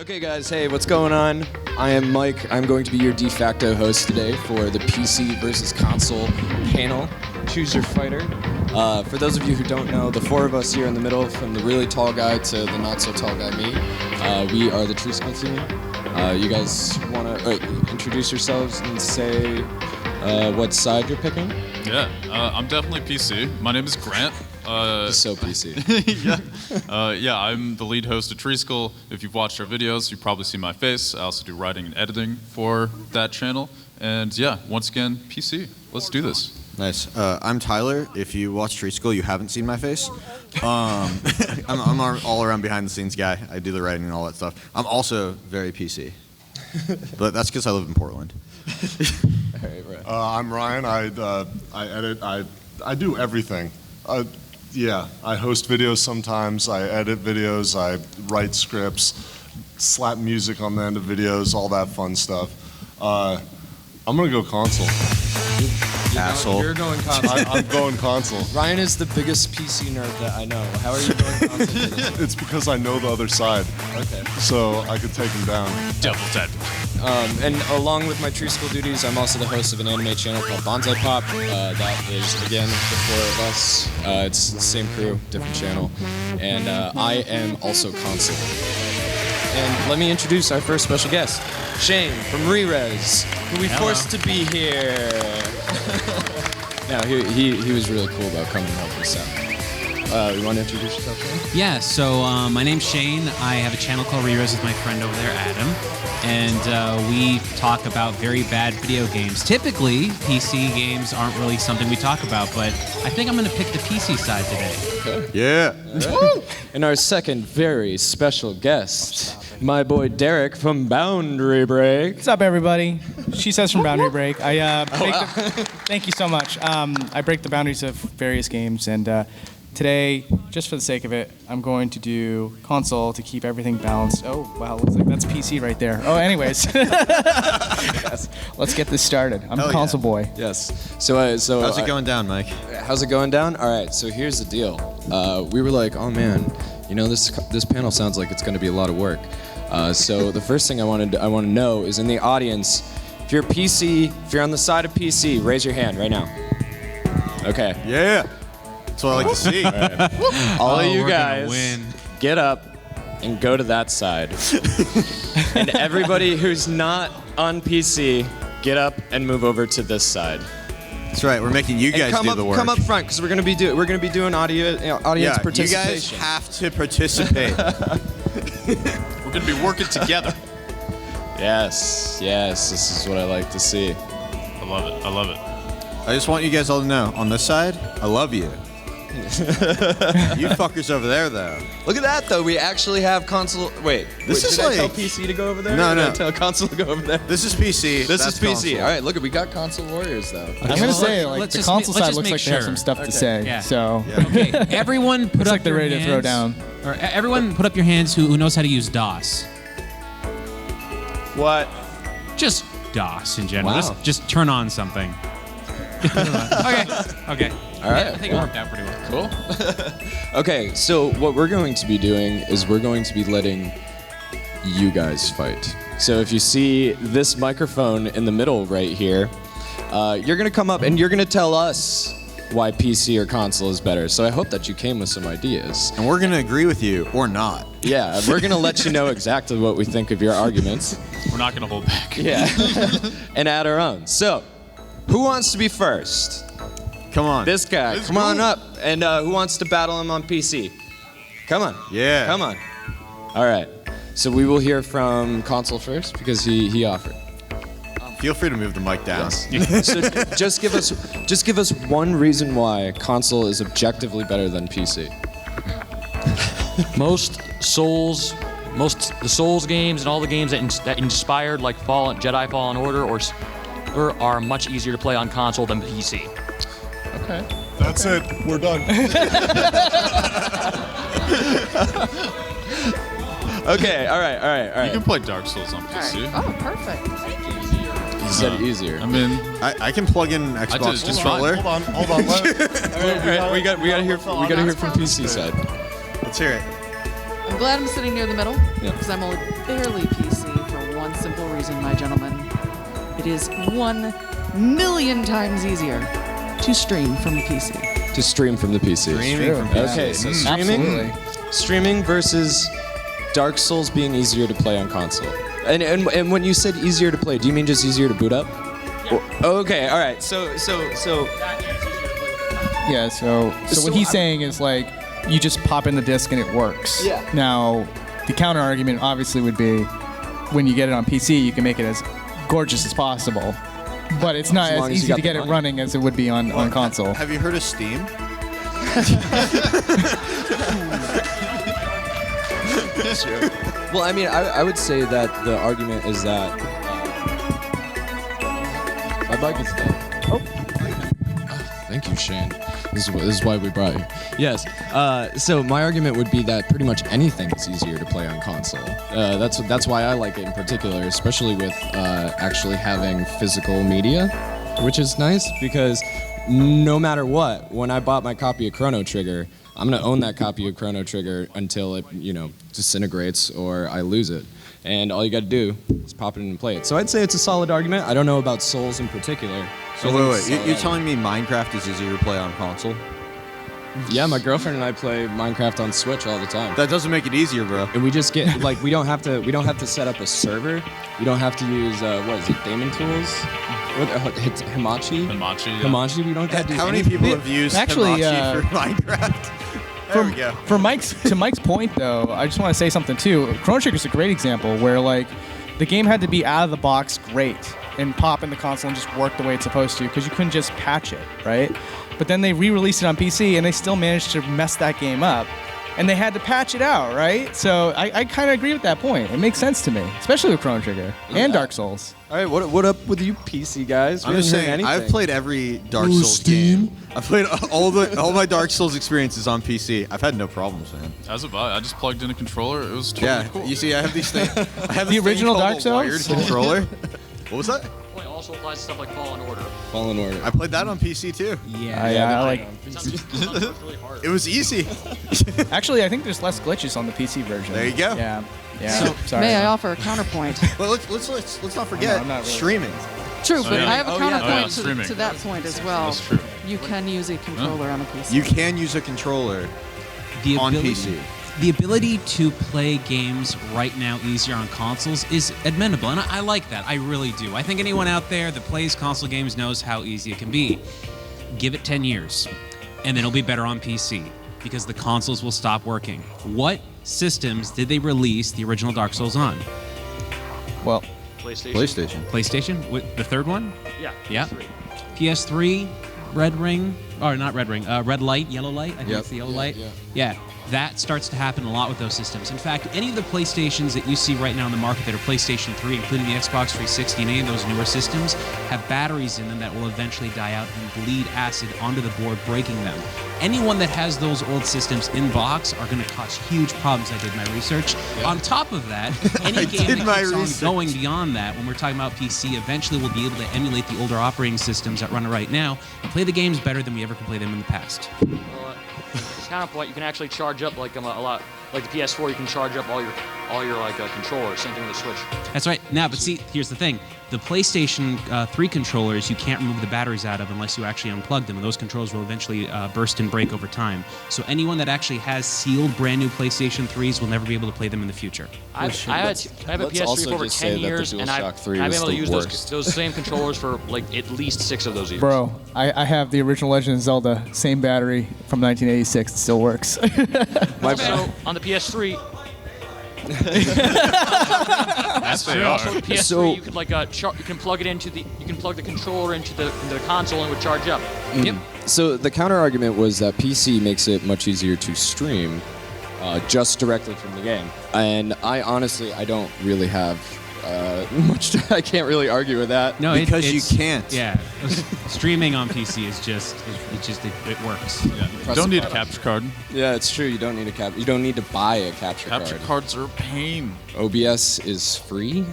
Okay guys, hey, what's going on? I am Mike. I'm going to be your de facto host today for the PC versus console panel. Choose your fighter. For those of you who don't know, the four of us here in the middle, from the really tall guy to the not so tall guy, me, we are the Treeskull team. You guys want to introduce yourselves and say what side you're picking? Yeah, I'm definitely PC. My name is Grant. Just so PC. Yeah, I'm the lead host of Treeskull. If you've watched our videos, you've probably seen my face. I also do writing and editing for that channel. And yeah, once again, PC. Let's do this. Nice. I'm Tyler. If you watch Treeskull, you haven't seen my face. I'm all around behind the scenes guy. I do the writing and all that stuff. I'm also very PC, but that's because I live in Portland. All right, right. I'm Ryan. I edit. I do everything. Yeah, I host videos sometimes. I edit videos. I write scripts, slap music on the end of videos, all that fun stuff. I'm gonna go console. Asshole. You're going console. I'm going console. Ryan is the biggest PC nerd that I know. How are you going console? It's because I know the other side, Okay. so I could take him down. Double tap. And along with my Treeskull duties, I'm also the host of an anime channel called Bonsai Pop. That is, again, the four of us. It's the same crew, different channel. And I am also console. And let me introduce our first special guest, Shane from Re-Res, who we forced to be here. No, he was really cool about coming and helping us out. You want to introduce yourself, Shane? Yeah, so my name's Shane. I have a channel called Re-Res with my friend over there, Adam. And we talk about very bad video games. Typically, PC games aren't really something we talk about, but I think I'm going to pick the PC side today. Okay. Yeah. Right. And our second very special guest, my boy Derek from Boundary Break. What's up, everybody? She says from Boundary Break. Thank you so much. I break the boundaries of various games, and today, just for the sake of it, I'm going to do console to keep everything balanced. Oh, wow, looks like that's PC right there. Oh, anyways. Yes. Let's get this started. I'm a console boy. Yes. So How's it going down, Mike? How's it going down? All right, so here's the deal. We were like, oh man, you know, this panel sounds like it's going to be a lot of work. So the first thing I want to know is, in the audience, if you're PC, if you're on the side of PC, raise your hand right now. Okay. Yeah. That's what I like to see. All of you we're guys, gonna win. get up and go to that side. And everybody who's not on PC, get up and move over to this side. That's right. We're making you guys do the work. Come up front, because we're gonna be doing audience yeah, participation. you guys have to participate. We're going to be working together. Yes, this is what I like to see. I love it. I love it. I just want you guys all to know, on this side, I love you. You fuckers over there, though. Look at that, though. We actually have console. Wait, This is did I tell like- PC to go over there? No, Or did no. I tell console to go over there? This is PC. This that's is PC. console. All right, look, we got console warriors, though. I'm going to say, like, let's the just console let's side just looks make like they have sure. some stuff Okay. to say. Yeah. So, Okay, everyone put looks up like they're your ready to throw hands. down. Or everyone put up your hands who knows how to use DOS. What? Just DOS in general. Wow. Just turn on something. Okay. All right. I think it worked out pretty well. Cool. Okay, so what we're going to be doing is we're going to be letting you guys fight. So if you see this microphone in the middle right here, you're going to come up and you're going to tell us why PC or console is better. So I hope that you came with some ideas. And we're going to agree with you, or not. Yeah, we're going to let you know exactly what we think of your arguments. We're not going to hold back. Yeah. And add our own. So, who wants to be first? Come on. This guy. Come on up. And who wants to battle him on PC? Come on. Yeah. Come on. All right. So we will hear from console first because he offered. Feel free to move the mic down. So just give us one reason why console is objectively better than PC. The Souls games and all the games that inspired, like Jedi Fallen Order, or are much easier to play on console than PC. Okay. That's it. We're done. Okay. All right. You can play Dark Souls on PC. Oh, perfect. Thank you. He said easier. I mean, I can plug in did it Xbox just controller. Hold on. All right. We got to hear from PC side. Let's hear it. I'm glad I'm sitting near the middle Yeah. because I'm only barely PC for one simple reason, my gentlemen. It is 1,000,000 times easier to stream from the PC. To stream from the PC. Streaming from PC. Okay, so streaming versus Dark Souls being easier to play on console. And when you said easier to play, do you mean just easier to boot up? Yeah. Okay, all right. So Yeah, so what he's saying is like you just pop in the disc and it works. Yeah. Now, the counter argument obviously would be when you get it on PC, you can make it as gorgeous as possible. But it's not as easy to get it running as it would be on console. Have you heard of Steam? well, I mean, I would say that the argument is that my bike is dead. Oh, thank you, Shane. This is why we brought you. Yes. So my argument would be that pretty much anything is easier to play on console. That's why I like it in particular, especially with actually having physical media, which is nice because no matter what, when I bought my copy of Chrono Trigger, I'm gonna own that copy of Chrono Trigger until it, disintegrates or I lose it. And all you gotta do is pop it in and play it. So I'd say it's a solid argument. I don't know about Souls in particular. So wait, you're telling me Minecraft is easier to play on console? Yeah, my girlfriend and I play Minecraft on Switch all the time. That doesn't make it easier, bro. And we just get we don't have to set up a server. We don't have to use what is it, Daemon tools? What Hamachi? Hamachi. Yeah. Hamachi. We don't have to do How many anything. people have used Hamachi for Minecraft? There we go. To Mike's point though, I just want to say something too. Chrono Trigger is a great example where like the game had to be out of the box great and pop in the console and just work the way it's supposed to because you couldn't just patch it, right? But then they re-released it on PC and they still managed to mess that game up. And they had to patch it out, right? So I kind of agree with that point. It makes sense to me, especially with Chrono Trigger and Dark Souls. All right, what up with you PC guys? I'm just saying, I've played every Dark Souls game. I've played all my Dark Souls experiences on PC. I've had no problems, man. As have I. I just plugged in a controller. It was totally cool. You see, I have these things. I have The this original thing Dark called a Souls? wired controller. What was that? It also applies to stuff like Fallen Order. Fallen Order. I played that on PC too. I like. Really hard. It was easy. Actually, I think there's less glitches on the PC version. There you go. Yeah. So, Sorry. may I offer a counterpoint? But let's not forget I'm not really- streaming. True, but yeah. I have a counterpoint streaming. to that point as well. That's true. You can use a controller on a PC. You can use a controller on PC. The ability to play games right now easier on consoles is admirable, and I like that. I really do. I think anyone out there that plays console games knows how easy it can be. Give it 10 years, and then it'll be better on PC because the consoles will stop working. What systems did they release the original Dark Souls on? Well, PlayStation. PlayStation? The third one? Yeah. Yeah. PS3, Red Ring, or not Red Ring, Red Light, Yellow Light. I think it's the Yellow Light. Yeah. That starts to happen a lot with those systems. In fact, any of the PlayStations that you see right now in the market that are PlayStation 3, including the Xbox 360 and any of those newer systems, have batteries in them that will eventually die out and bleed acid onto the board, breaking them. Anyone that has those old systems in box are going to cause huge problems. I did my research. Yeah. On top of that, any game that keeps on going beyond that, when we're talking about PC, eventually we'll be able to emulate the older operating systems that run it right now and play the games better than we ever could play them in the past. Counterpoint, you can actually charge up like a lot, like the PS4. You can charge up all your controllers. Same thing with the Switch. That's right. Now, but see, here's the thing: the PlayStation 3 controllers you can't remove the batteries out of unless you actually unplug them, and those controllers will eventually burst and break over time. So anyone that actually has sealed brand new PlayStation 3s will never be able to play them in the future. I have a PS3 for over 10 years, and I've been able to use those same controllers for like at least 6 of those years. bro, I have the original Legend of Zelda, same battery from 1986. It still works. Also, on the PS3. Yes, they Also, are. the PS3, you could you can plug it into the controller into the console and it would charge up. Yep. So the counter argument was that PC makes it much easier to stream just directly from the game. And I honestly don't really have much. I can't really argue with that. No, Because you it's- can't. Yeah, streaming on PC is just it works. Yeah. You don't need a capture card. Yeah, it's true. You don't need You don't need to buy a capture Capture card. cards are a pain. OBS is free.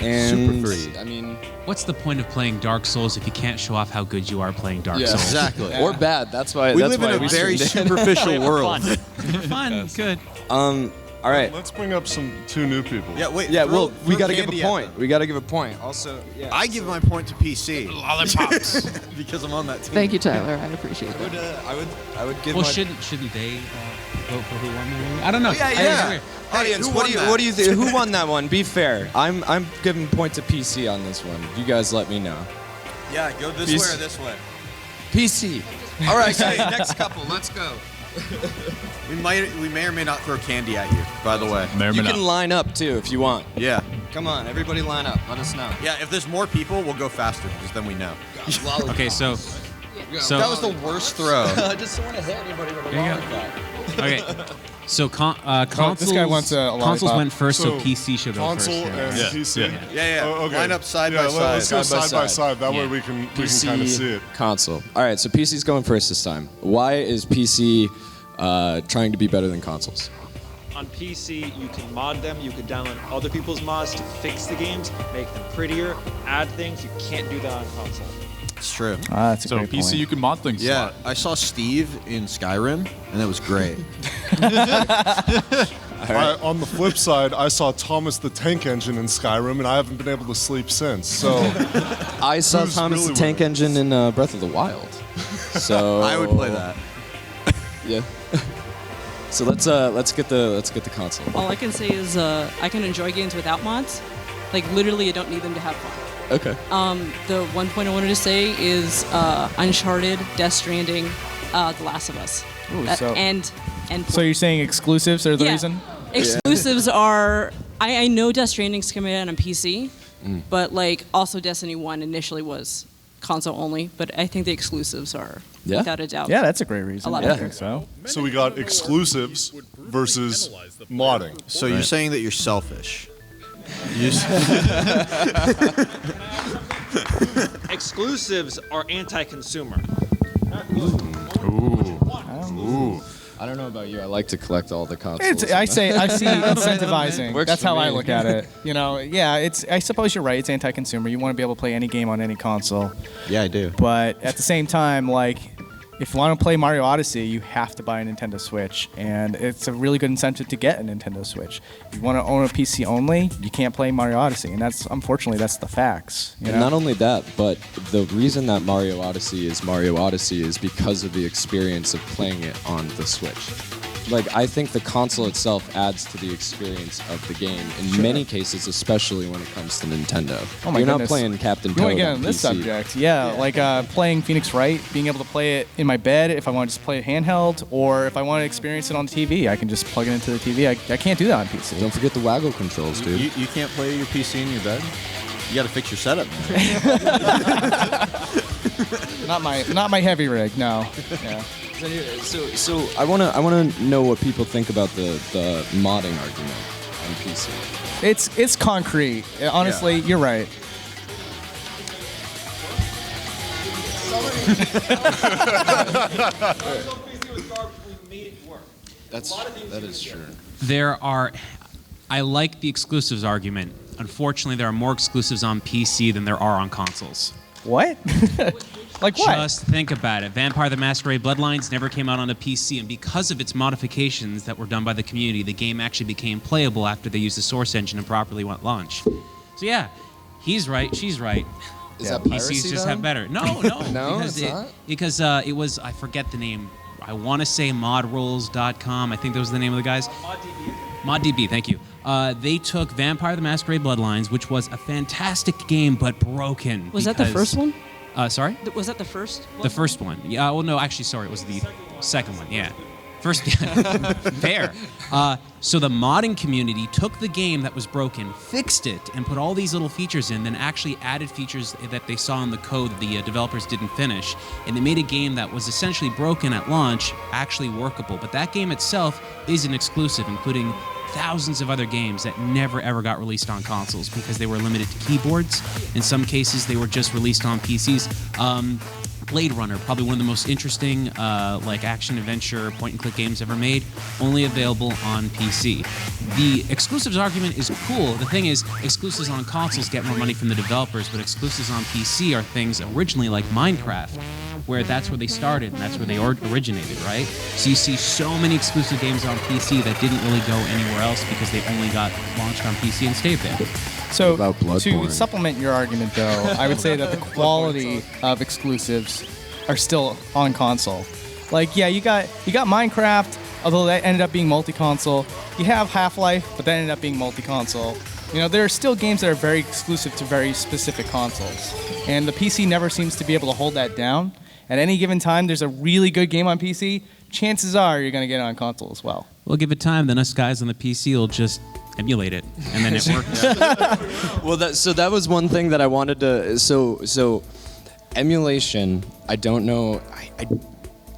And Super free. I mean, What's the point of playing Dark Souls if you can't show off how good you are playing Dark Souls? Exactly. or bad. That's why. We that's live why in a we very streamed it. superficial world. Fun, good. All right. Let's bring up two new people. Yeah, wait. Yeah, throw- well, we throw got to give candy a at point. them. We got to give a point. Also, yeah. I give my point to PC Lollipops. because I'm on that team. Thank you, Tyler. I appreciate that. I would give Well, my... shouldn't they vote for who won the movie? I don't know. Yeah. Audience, who what won do you that? what do you think? Who won that one? Be fair. I'm giving point to PC on this one. You guys let me know. Yeah, go this PC. way or this way. PC. All right, guys. Next couple. Let's go. We may or may not throw candy at you. By the way. May or You may can not. line up too if you want. Yeah. Come on, everybody line up. Let us know. Yeah. If there's more people, we'll go faster because then we know. Okay, so That was the worst throw. I just don't want to hit anybody with a There you go. lollipop. okay. So consoles. this guy wants a consoles lollipop. went first, so So, PC should go first. Console yeah. and Yeah, PC. yeah. Yeah. Oh, okay. Line up side yeah, by side. Let's go Side by side by side. side. That way Yeah. we can PC, kind of see it. console. All right, so PC's going first this time. Why is PC trying to be better than consoles? On PC, you can mod them, you can download other people's mods to fix the games, make them prettier, add things. You can't do that on console. It's true. That's a So great PC, point. you can mod things. a Yeah, lot. I saw Steve in Skyrim, and it was great. On the flip side, I saw Thomas the Tank Engine in Skyrim, and I haven't been able to sleep since. So I saw Who's Thomas really the Tank winning? Engine in Breath of the Wild. So I would play that. Yeah. So let's get the console. All I can say is I can enjoy games without mods. Like literally, I don't need them to have fun. Okay. The one point I wanted to say is Uncharted, Death Stranding, The Last of Us, Ooh, so- and So you're saying exclusives are the yeah, reason? exclusives are. I know Death Stranding's coming out on PC, but like also Destiny 1 initially was console only, but I think the exclusives are Yeah? without a doubt. Yeah, that's a great reason. A lot I of think so. So we got exclusives versus modding. So you're saying that you're selfish. Exclusives are anti-consumer. I don't know about you. I like to collect all the consoles. I see incentivizing. Works That's for how I me. look at it. You know, yeah, I suppose you're right. It's anti-consumer. You want to be able to play any game on any console. Yeah, I do. But at the same time, like, if you want to play Mario Odyssey, you have to buy a Nintendo Switch, and it's a really good incentive to get a Nintendo Switch. If you want to own a PC only, you can't play Mario Odyssey, and unfortunately that's the facts. You And know? not only that, but the reason that Mario Odyssey is because of the experience of playing it on the Switch. Like, I think the console itself adds to the experience of the game in many cases, especially when it comes to Nintendo. Oh my You're not goodness. playing Captain You want Toad to get on on this PC. subject? Yeah, like playing Phoenix Wright, being able to play it in my bed if I want to just play it handheld, or if I want to experience it on the TV, I can just plug it into the TV. I can't do that on PC. Don't forget the waggle controls, dude. You can't play your PC in your bed? You got to fix your setup, man. Not my heavy rig, no. Yeah. So I wanna know what people think about the modding argument on PC. It's concrete. Honestly, you're right. That is true. I like the exclusives argument. Unfortunately, there are more exclusives on PC than there are on consoles. What? Like what? Just think about it. Vampire the Masquerade Bloodlines never came out on a PC, and because of its modifications that were done by the community, the game actually became playable after they used the source engine and properly went launch. So yeah, he's right, she's right. Is that PCs piracy, just though? have better. No, No, because it's not? because it was, I forget the name. I want to say modrules.com. I think that was the name of the guys. ModDB, thank you. They took Vampire the Masquerade Bloodlines, which was a fantastic game but broken. Was that the first one? Sorry? Was that the first one? The first one. Yeah, well, no, actually, sorry, it was the second one, yeah. First, fair. So the modding community took the game that was broken, fixed it, and put all these little features in, then actually added features that they saw in the code that the developers didn't finish, and they made a game that was essentially broken at launch, actually workable. But that game itself is an exclusive, including thousands of other games that never ever got released on consoles because they were limited to keyboards. In some cases, they were just released on PCs. Blade Runner, probably one of the most interesting like action-adventure point-and-click games ever made, only available on PC. The exclusives argument is cool. The thing is, exclusives on consoles get more money from the developers, but exclusives on PC are things originally like Minecraft, where that's where they started and that's where they originated, right? So you see so many exclusive games on PC that didn't really go anywhere else because they only got launched on PC and stayed there. So About Bloodborne. to supplement your argument, though, I would say that the quality of exclusives are still on console. Like, yeah, you got Minecraft, although that ended up being multi-console. You have Half-Life, but that ended up being multi-console. You know, there are still games that are very exclusive to very specific consoles. And the PC never seems to be able to hold that down. At any given time, there's a really good game on PC, chances are you're going to get it on console as well. We'll give it time, then us guys on the PC will just emulate it, and then it works. Well, that was one thing that I wanted to. So emulation. I don't know.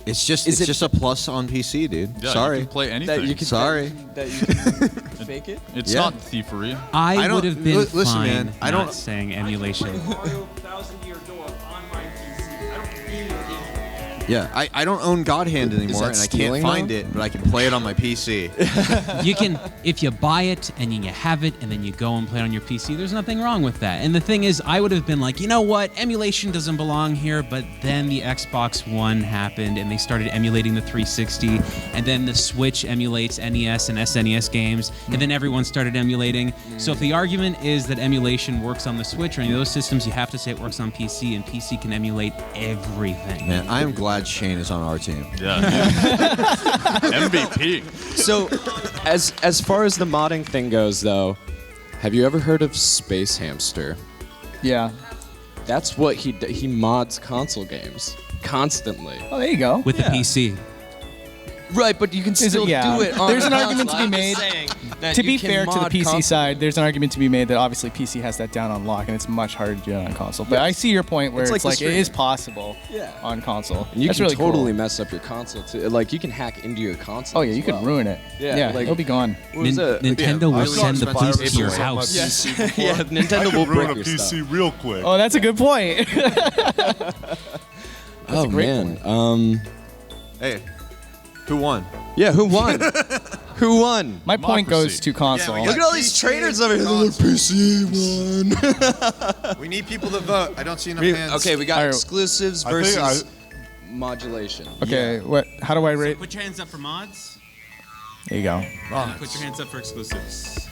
It's just a plus on PC, dude. Yeah, Sorry. you can play anything. Sorry. That you can fake it. It's Yeah. not thievery. I don't- would have been listen, fine man, I not don't- saying emulation. Mario Thousand Year Door on my PC. I don't need a game. Yeah, I don't own God Hand anymore, that and I can't stealing find now? it, but I can play it on my PC. You can, if you buy it and then you have it and then you go and play it on your PC, there's nothing wrong with that. And the thing is, I would have been like, you know what, emulation doesn't belong here, but then the Xbox One happened and they started emulating the 360, and then the Switch emulates NES and SNES games, and then everyone started emulating. So if the argument is that emulation works on the Switch or any of those systems, you have to say it works on PC, and PC can emulate everything. Man, I am glad Shane is on our team. Yeah. MVP. So, as far as the modding thing goes, though, have you ever heard of Space Hamster? Yeah. That's what he mods console games constantly. Oh, there you go. With the PC. Right, but you can Is it- still yeah. do it on There's an console. argument to be I'm made. just saying that To you be can fair to the mod PC console. side, there's an argument to be made that obviously PC has that down on lock, and it's much harder to do it on console. But I see your point where It's it's like the like it is streaming. possible Yeah. on console. And you That's can really totally cool. mess up your console too. Like you can hack into your console. Oh yeah, as you could well. ruin it. Yeah, like- it'll be gone. What was that? Nintendo will I've send the gotten police to your viruses on my house. Yes. PC before. Yeah, I Nintendo can will ruin break a your PC stuff. real quick. Oh, that's a good point. Oh a great man. Hey, who won? Yeah. Who won? Who won? My point goes Democracy. to console. Yeah, we Look at all these traitors over here. Look, PC won. We need people to vote. I don't see enough hands. Okay, we got All right. exclusives I think versus modulation. Okay, what? How do I rate? Put your hands up for mods. There you go. Put your hands up for exclusives.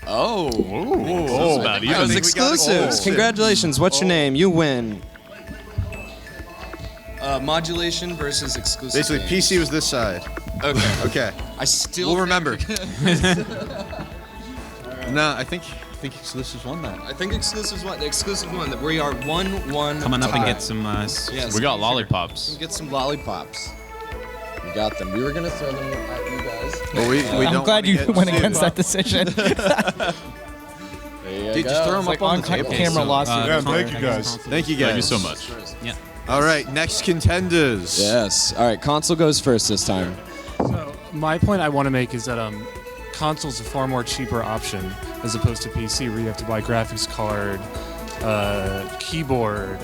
Oh. That's about That even. was think we got exclusives. it. Congratulations. What's your name? You win. Modulation versus exclusive. Basically, games. PC was this side. Okay. Okay. I still. We'll remember. No, I think exclusives won that. I think exclusives won. The exclusive one. That we are 1-1. Coming up and tie. get some. Yes. We got lollipops. Get some lollipops. We got them. We were gonna throw them at you guys. Well, we I'm don't glad wanna you get went sued. against that decision. Dude, just throw them Like up on on the table. camera lawsuit. Yeah, thank you guys. Thank you guys. Thank you so much. Yeah. All right, next contenders. Yes. All right. Console goes first this time. So my point I want to make is that console's a far more cheaper option as opposed to PC, where you have to buy graphics card, keyboard,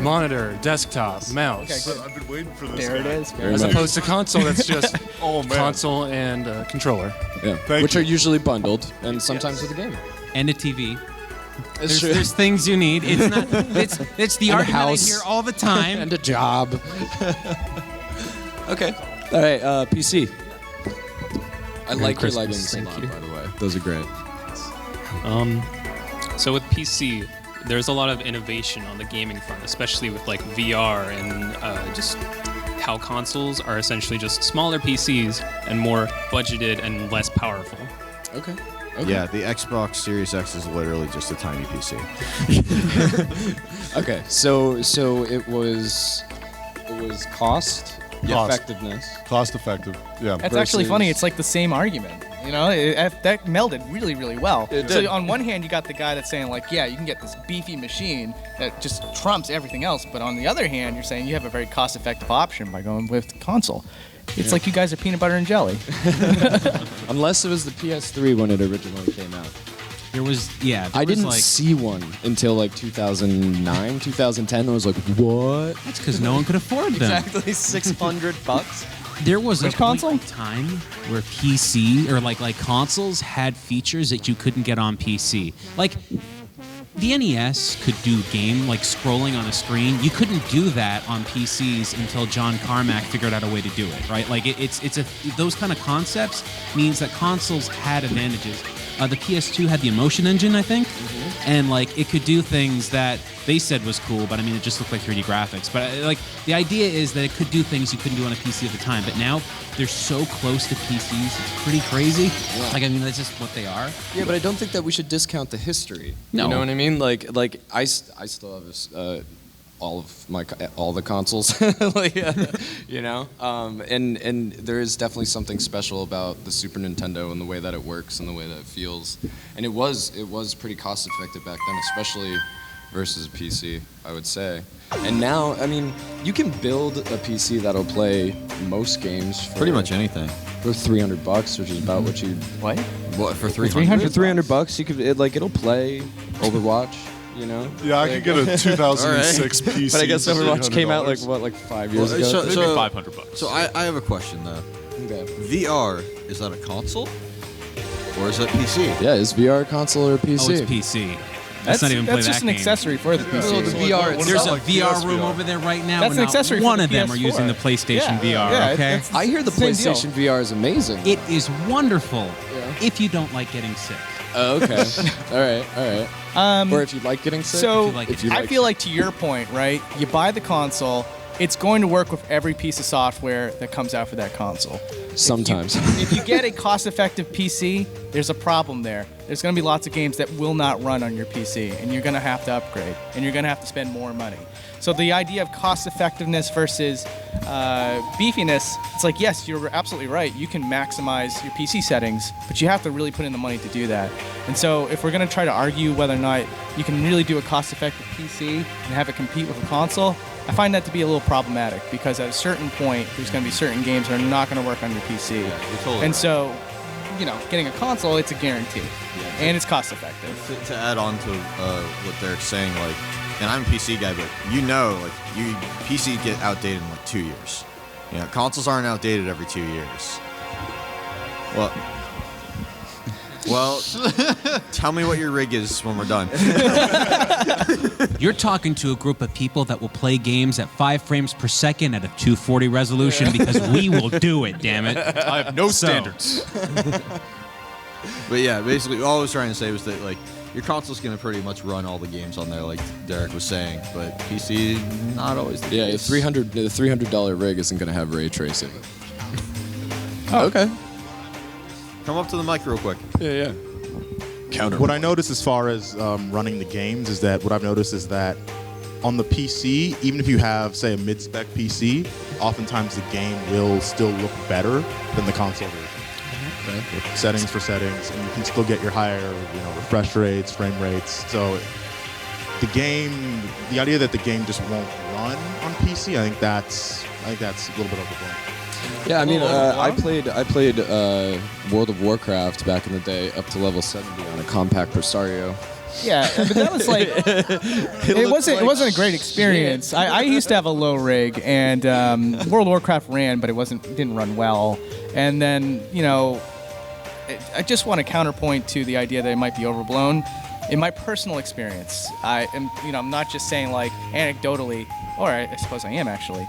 monitor, desktop, mouse. I've been waiting for this. There it guy. is. Very As much. opposed to console, that's just Oh man. console and controller. Yeah. Thank Which you. are usually bundled, and sometimes with a game. And a TV. It's There's things you need. It's not. It's the And a argument I house. hear all the time. And a job. Okay. All right. PC. I like your Christmas, leggings a thank lot, you. by the way. Those are great. So with PC, there's a lot of innovation on the gaming front, especially with like VR and just how consoles are essentially just smaller PCs and more budgeted and less powerful. Okay. Yeah, the Xbox Series X is literally just a tiny PC. Okay. So it was cost, Cost. effectiveness. Cost effective. Yeah. That's actually funny. versus- It's like the same argument. You know, that melded really, really well. It So did. on one hand, you got the guy that's saying like, yeah, you can get this beefy machine that just trumps everything else. But on the other hand, you're saying you have a very cost-effective option by going with console. It's like you guys are peanut butter and jelly. Unless it was the PS3 when it originally came out. There was I didn't like, see one until like 2009, 2010. I was like, what? That's because no one could afford them. Exactly $600. There was Which a point console? in time where PC or like consoles had features that you couldn't get on PC. Like the NES could do game like scrolling on a screen. You couldn't do that on PCs until John Carmack figured out a way to do it, right? Like it's those kind of concepts means that consoles had advantages. The PS2 had the Emotion Engine, I think, and like it could do things that they said was cool, but I mean it just looked like 3D graphics. But like the idea is that it could do things you couldn't do on a PC at the time. But now they're so close to PCs, it's pretty crazy. Like I mean that's just what they are. Yeah, but I don't think that we should discount the history. No. You know what I mean? Like I still have this, all the consoles, like, you know, and there is definitely something special about the Super Nintendo and the way that it works and the way that it feels, and it was pretty cost effective back then, especially versus a PC, I would say. And now, I mean, you can build a PC that'll play most games for Pretty much anything. for $300, which is about what you What? What, for for $300? $300, you could it'll play Overwatch. You know? Yeah, I could get a 2006 All right. PC. But I guess for Overwatch came out $300. like 5 years ago. So, Maybe so, $500. so I have a question though. Okay. VR, is that a console? Or is it PC? Yeah, is VR a console or a PC? Oh, it's PC. That's not even play That's that just an game. accessory for the PC. Well, the VR. What There's about a like VR room PSVR? over there right now. That's and an not accessory for one the of them are PS4. using the PlayStation VR. yeah, Okay, it's- I hear the Same deal. PlayStation VR is amazing. it is wonderful if you don't like getting sick. Oh, okay. all right. Or if you like getting sick. So If you I feel like to your point, right? You buy the console, it's going to work with every piece of software that comes out for that console. Sometimes. If you get a cost-effective PC, there's a problem there. There's going to be lots of games that will not run on your PC, and you're going to have to upgrade, and you're going to have to spend more money. So the idea of cost-effectiveness versus beefiness, it's like, yes, you're absolutely right. You can maximize your PC settings, but you have to really put in the money to do that. And so if we're going to try to argue whether or not you can really do a cost-effective PC and have it compete with a console, I find that to be a little problematic because at a certain point, there's going to be certain games that are not going to work on your PC. And so, you know, getting a console, it's a guarantee. And it's cost effective. To add on to what they're saying, like, and I'm a PC guy, but you know, like, PC get outdated in like 2 years. You know, consoles aren't outdated every 2 years. Well, tell me what your rig is when we're done. You're talking to a group of people that will play games at 5 frames per second at a 240 resolution because we will do it, damn it. I have no standards. But yeah, basically, all I was trying to say was that, like, your console's going to pretty much run all the games on there, like Derek was saying, but PC, not always the Yeah, case. the $300 rig isn't going to have ray tracing. Oh, okay. Come up to the mic real quick. Yeah. Counter. What I notice as far as running the games is that on the PC, even if you have, say, a mid-spec PC, oftentimes the game will still look better than the console version. With settings for settings, and you can still get your higher, refresh rates, frame rates. So the idea that the game just won't run on PC, I think that's a little bit overblown. Yeah, I mean, I played World of Warcraft back in the day up to level 70 on a compact Presario. Yeah, but that was like it wasn't a great experience. I used to have a low rig, and World of Warcraft ran, but it didn't run well. And then I just want to counterpoint to the idea that it might be overblown. In my personal experience, I'm not just saying like anecdotally, or I suppose I am actually.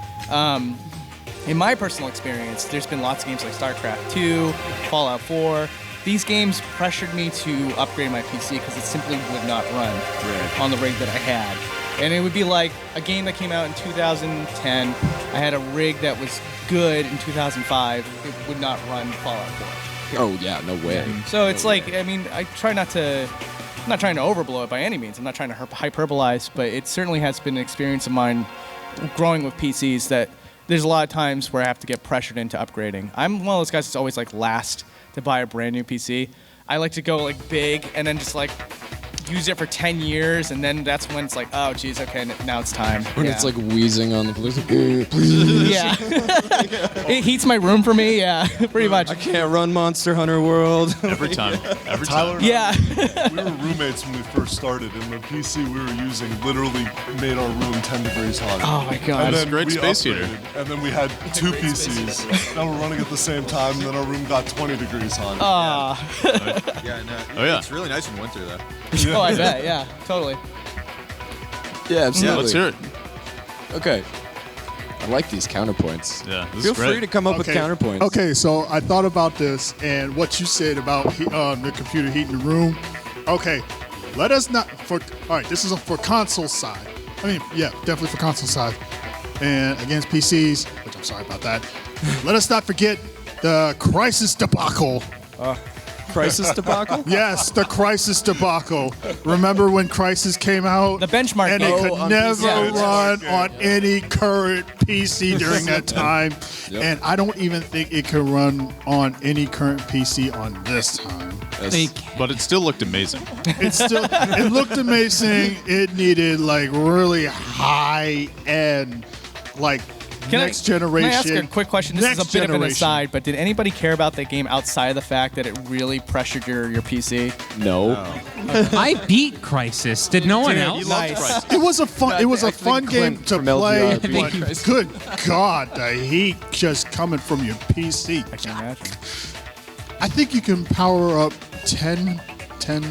In my personal experience, there's been lots of games like StarCraft 2, Fallout 4. These games pressured me to upgrade my PC because it simply would not run on the rig that I had. And it would be like a game that came out in 2010. I had a rig that was good in 2005. It would not run Fallout 4. Oh, yeah, no way. So it's like, I mean, I try not to... I'm not trying to overblow it by any means. I'm not trying to hyperbolize, but it certainly has been an experience of mine growing with PCs that there's a lot of times where I have to get pressured into upgrading. I'm one of those guys that's always like last to buy a brand new PC. I like to go like big and then just like use it for 10 years, and then that's when it's like, oh geez, okay, now it's time. When it's like wheezing on the please. Yeah. It heats my room for me, yeah, pretty much. I can't run Monster Hunter World. Every time. Every Tyler time. Yeah. We were roommates when we first started, and the PC we were using literally made our room 10 degrees hotter. Oh my god. And That's then a great we space heater. upgraded, and then we had two PCs that were running at the same time, and then our room got 20 degrees hotter. Yeah, no, Oh, yeah. it's really nice in winter, though. Yeah. Oh, I bet. Yeah, totally. Yeah, absolutely. Let's hear it. Okay. I like these counterpoints. Yeah, this Feel is great. free to come up with counterpoints. Okay, so I thought about this and what you said about the computer heating the room. Okay, let us not all right, this is for console side. I mean, yeah, definitely for console side. And against PCs, which I'm sorry about that. Let us not forget the Crisis debacle. Crisis debacle? Yes, the Crisis debacle. Remember when Crisis came out? The benchmark and game. it could on never PC. run on any current PC during that time. Yep. And I don't even think it could run on any current PC on this time. But it still looked amazing. It looked amazing. It needed like really high end, like next generation. Can I ask a quick question? This is a Next bit of an generation. aside, but did anybody care about that game outside of the fact that it really pressured your PC? No. I beat Crisis. Did no one else? Nice. It was a fun. It was a fun game to from play. LGR But good God, the heat just coming from your PC. I can imagine. I think you can power up 10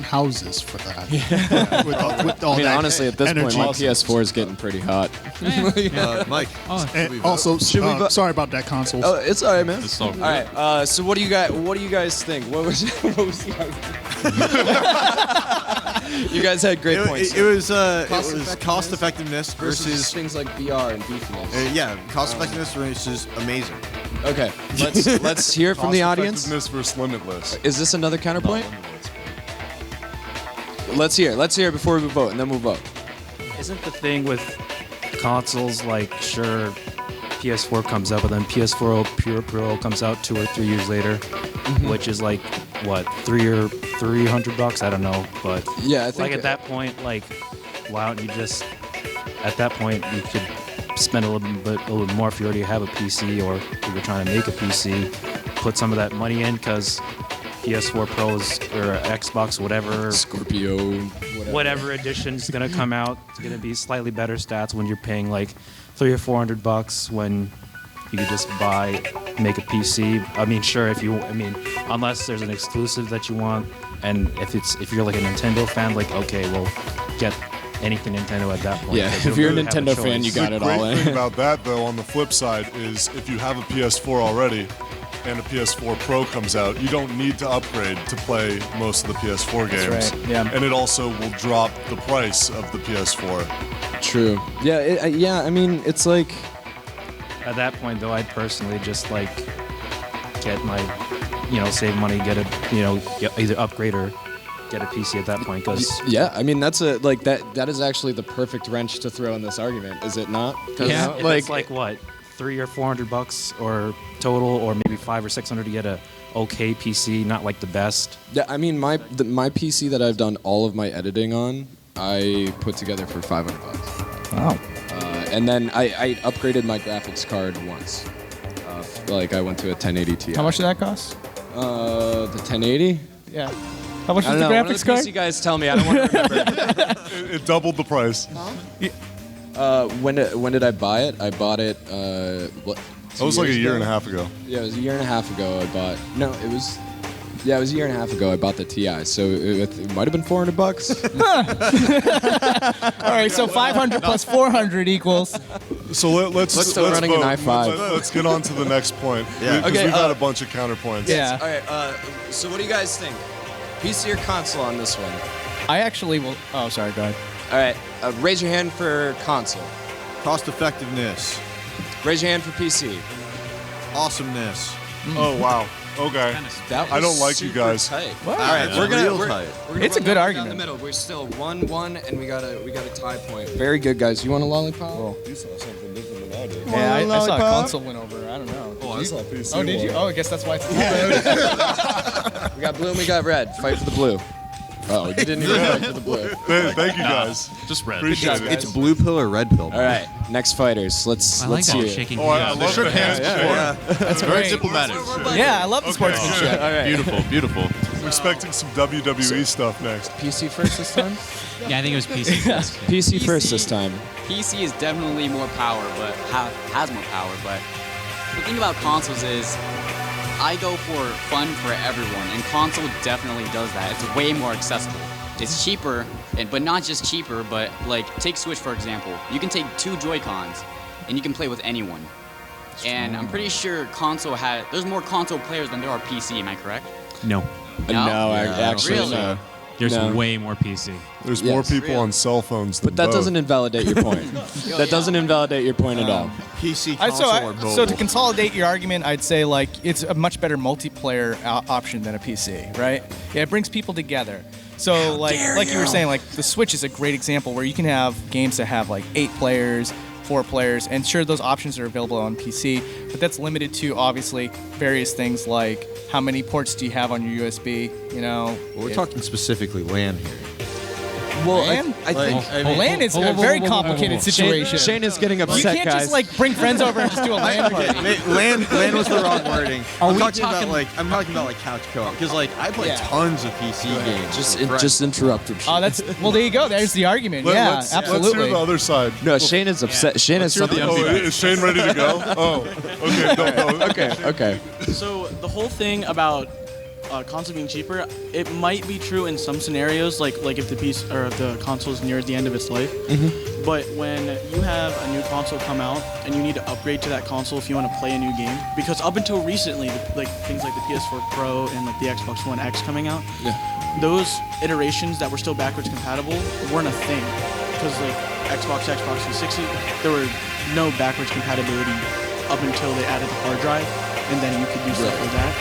houses for that. Yeah. With all I mean, that honestly, at this energy. point, my PS4 is getting pretty hot. Mike. And also, sorry about that console. Oh, it's all right, man. It's all good. All right. So what do you guys think? What was you guys had great points. It was cost effectiveness versus things like VR and beefiness. yeah, cost effectiveness versus amazing. Okay, let's hear it from the audience. Cost-effectiveness versus limitless. Is this another counterpoint? Let's hear it before we vote, and then we'll vote. Isn't the thing with consoles like, sure, PS4 comes out, but then PS4 Pro comes out 2 or 3 years later, which is like what, $300? I don't know, but yeah, I think like at that point, like, why don't you just at that point you could spend a little bit more if you already have a PC or if you're trying to make a PC, put some of that money in because PS4 Pros or Xbox, whatever Scorpio, whatever edition is gonna come out, it's gonna be slightly better stats when you're paying like $300 or $400 when you could just make a PC. I mean, sure, unless there's an exclusive that you want, and if you're like a Nintendo fan, like okay, well, get anything Nintendo at that point. Yeah, if you're a Nintendo fan, you got it all The great thing in. about that, though, on the flip side, is if you have a PS4 already and a PS4 Pro comes out, you don't need to upgrade to play most of the PS4 games. That's right, yeah. And it also will drop the price of the PS4. True. Yeah. I mean, it's like At that point, though, I'd personally just like get my, save money, get either upgrade or get a PC at that point. Because yeah, I mean that's that is actually the perfect wrench to throw in this argument, is it not? yeah, it's like what, $300 or $400 or total, or maybe $500 or $600 to get a okay PC, not like the best. Yeah, I mean my PC that I've done all of my editing on, I put together for $500. Wow. And then I upgraded my graphics card once. I went to a 1080 Ti. How much did that cost? The 1080? Yeah. How much I was don't the know. graphics One of card? the PC guys tell me. I don't want to remember. It doubled the price. When did I buy it? I bought it. What? That was like a year and a half ago. Yeah, it was a year and a half ago. I bought. No, it was. Yeah, it was a year and a half ago. I bought the Ti, so it might have been $400. All right, so 500 plus 400 equals. So let's still running an vote. i5. Let's get on to the next point. Yeah. Because Okay, we've got a bunch of counterpoints. Yeah. All right. So what do you guys think? PC or console on this one? I actually will. Oh, sorry. Go ahead. All right. Raise your hand for console. Cost effectiveness. Raise your hand for PC. Awesomeness. Oh wow. Okay. That I don't was like you super guys. tight. What? All right, It's we're real gonna tight. It's a run good down argument. the middle. We're still 1-1, and we got a tie point. Very good, guys. You want a lollipop? You saw something different than I did. Yeah, I saw a lollipop? console win over. I don't know. Oh, I saw PC. Oh, did you? Oh, I guess that's why it's. We got blue and we got red. Fight for the blue. Oh, you didn't even fight for the blue. Thank you guys. Just red. Appreciate it. It's blue pill or red pill. All right, next fighters. Let's I like let's that hear it. shaking Oh, I hands. love shook the hands before. That's Very great. diplomatic. Yeah, I love the sportsmanship. All right. Beautiful, beautiful. I'm expecting some WWE stuff next. PC first this time. Yeah, I think it was PC. PC first this time. PC is definitely more power, but has more power. But the thing about consoles is, I go for fun for everyone, and console definitely does that. It's way more accessible. it's cheaper, but not just cheaper, but like take Switch for example. You can take 2 Joy-Cons, and you can play with anyone. And I'm pretty sure there's more console players than there are PC. Am I correct? No. No, actually, Really? no. There's No. way more PC. There's more people on cell phones than But that both. doesn't invalidate your point. That doesn't invalidate your point at all. PC, I- console, so, I- or mobile. so to consolidate your argument, I'd say like it's a much better multiplayer option than a PC, right? Yeah, it brings people together. So like you were saying, like the Switch is a great example where you can have games that have like 8 players, 4 players, and sure those options are available on PC, but that's limited to obviously various things like how many ports do you have on your USB? You know, Well, we're talking specifically LAN here. Well, LAN? I think LAN is a very complicated situation. Shane is getting You upset, can't guys. just like bring friends over and just do a LAN party. LAN was the wrong wording. I'm we talking talking- about like couch co-op because like I play Yeah. tons of PC games. Just interrupt him. Oh, that's well. There you go. There's the argument. Yeah, Let's absolutely. hear the other side. No, Shane is upset. Shane has something. Oh, is Shane ready to go? Oh, okay. No. Okay. So the whole thing about console being cheaper, it might be true in some scenarios, like if the piece or the console is near the end of its life. But when you have a new console come out and you need to upgrade to that console if you want to play a new game, because up until recently, like things like the PS4 Pro and like the Xbox One X coming out, those iterations that were still backwards compatible weren't a thing. Because like Xbox 360, there were no backwards compatibility up until they added the hard drive. And then you could do stuff like that.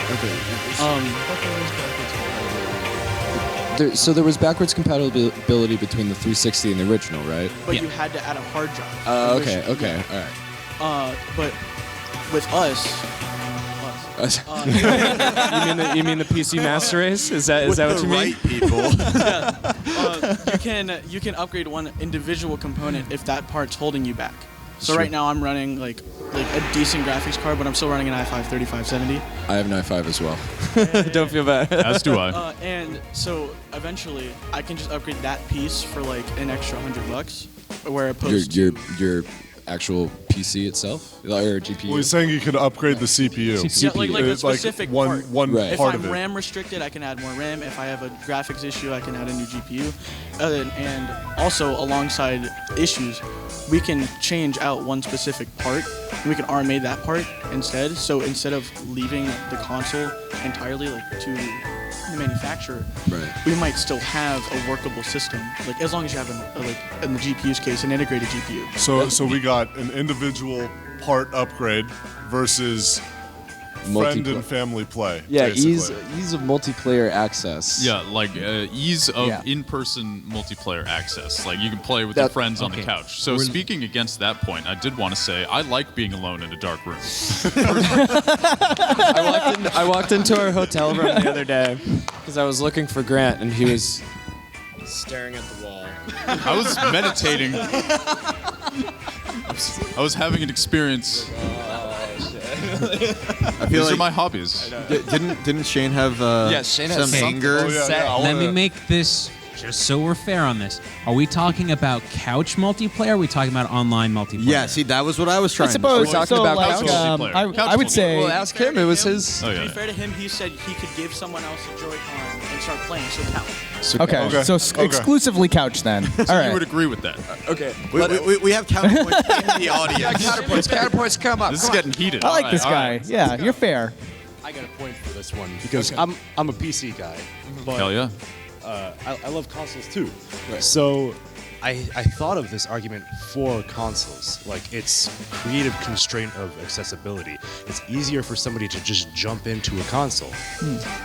So there was backwards compatibility between the 360 and the original, right? But you had to add a hard drive. Okay, all right. But with us, you mean the PC Master Race? Is that With what the you mean? right people. you can upgrade one individual component if that part's holding you back. So right now I'm running like a decent graphics card, but I'm still running an i5 3570. I have an i5 as well. Don't feel bad. As do I. And so eventually I can just upgrade that piece for like an extra $100, where opposed your actual PC itself or GPU. Well, he's saying you could upgrade the CPU. Yeah, like a specific part. One Right. If part I'm of it. RAM restricted, I can add more RAM. If I have a graphics issue, I can add a new GPU. And also, alongside issues, we can change out one specific part, and we can RMA that part instead. So instead of leaving the console entirely to the manufacturer, we might still have a workable system. Like as long as you have in the GPU's case, an integrated GPU. So we got an individual part upgrade versus friend and family play. Yeah, basically. ease of multiplayer access. Yeah, like ease of Yeah. in-person multiplayer access. Like you can play with your friends on the couch. So speaking against that point, I did want to say I like being alone in a dark room. I walked into our hotel room the other day because I was looking for Grant and he was staring at the wall. I was meditating. I was having an experience. I feel These like are my hobbies. Didn't Shane have Shane has some anger? Let me make this just so we're fair on this. Are we talking about couch multiplayer? Or are we talking about online multiplayer? Yeah, see, that was what I was trying I suppose to say. so. Like, couch multiplayer. I would say. Well, ask him. It was his. To be fair to him, he said he could give someone else a Joy-Con and start playing. So count. Okay, so exclusively couch then. All You right. would agree with that. Okay. We have counterpoints in the audience. Counterpoints come up. This is getting heated. I like this All guy. right. Yeah, you're fair. I got a point for this one because I'm a PC guy, but Hell yeah. I love consoles too. So I thought of this argument for consoles, like it's creative constraint of accessibility. It's easier for somebody to just jump into a console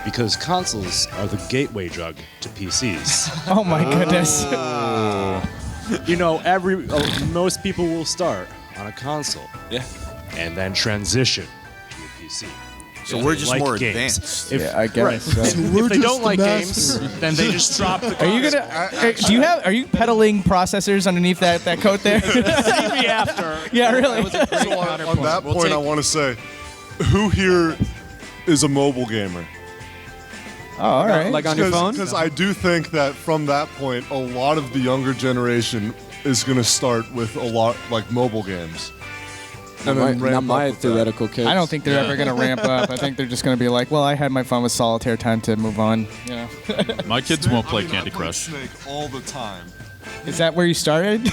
because consoles are the gateway drug to PCs. Oh my goodness. You know, most people will start on a console, and then transition to a PC. So we're just Like more games. advanced. Yeah, I guess. Right. So. If they don't like games, then they just drop the Are you console. gonna? Are you peddling processors underneath that coat there? See me after. Yeah, really. So on that point, I want to say, who here is a mobile gamer? Oh, all right. Like on your phone? Because I do think that from that point, a lot of the younger generation is going to start with a lot like mobile games. and then ramp not up my with that. theoretical case. I don't think they're ever going to ramp up. I think they're just going to be like, well, I had my fun with solitaire, time to move on. You know. My kids won't play Candy Crush. Snake all the time. Is that where you started?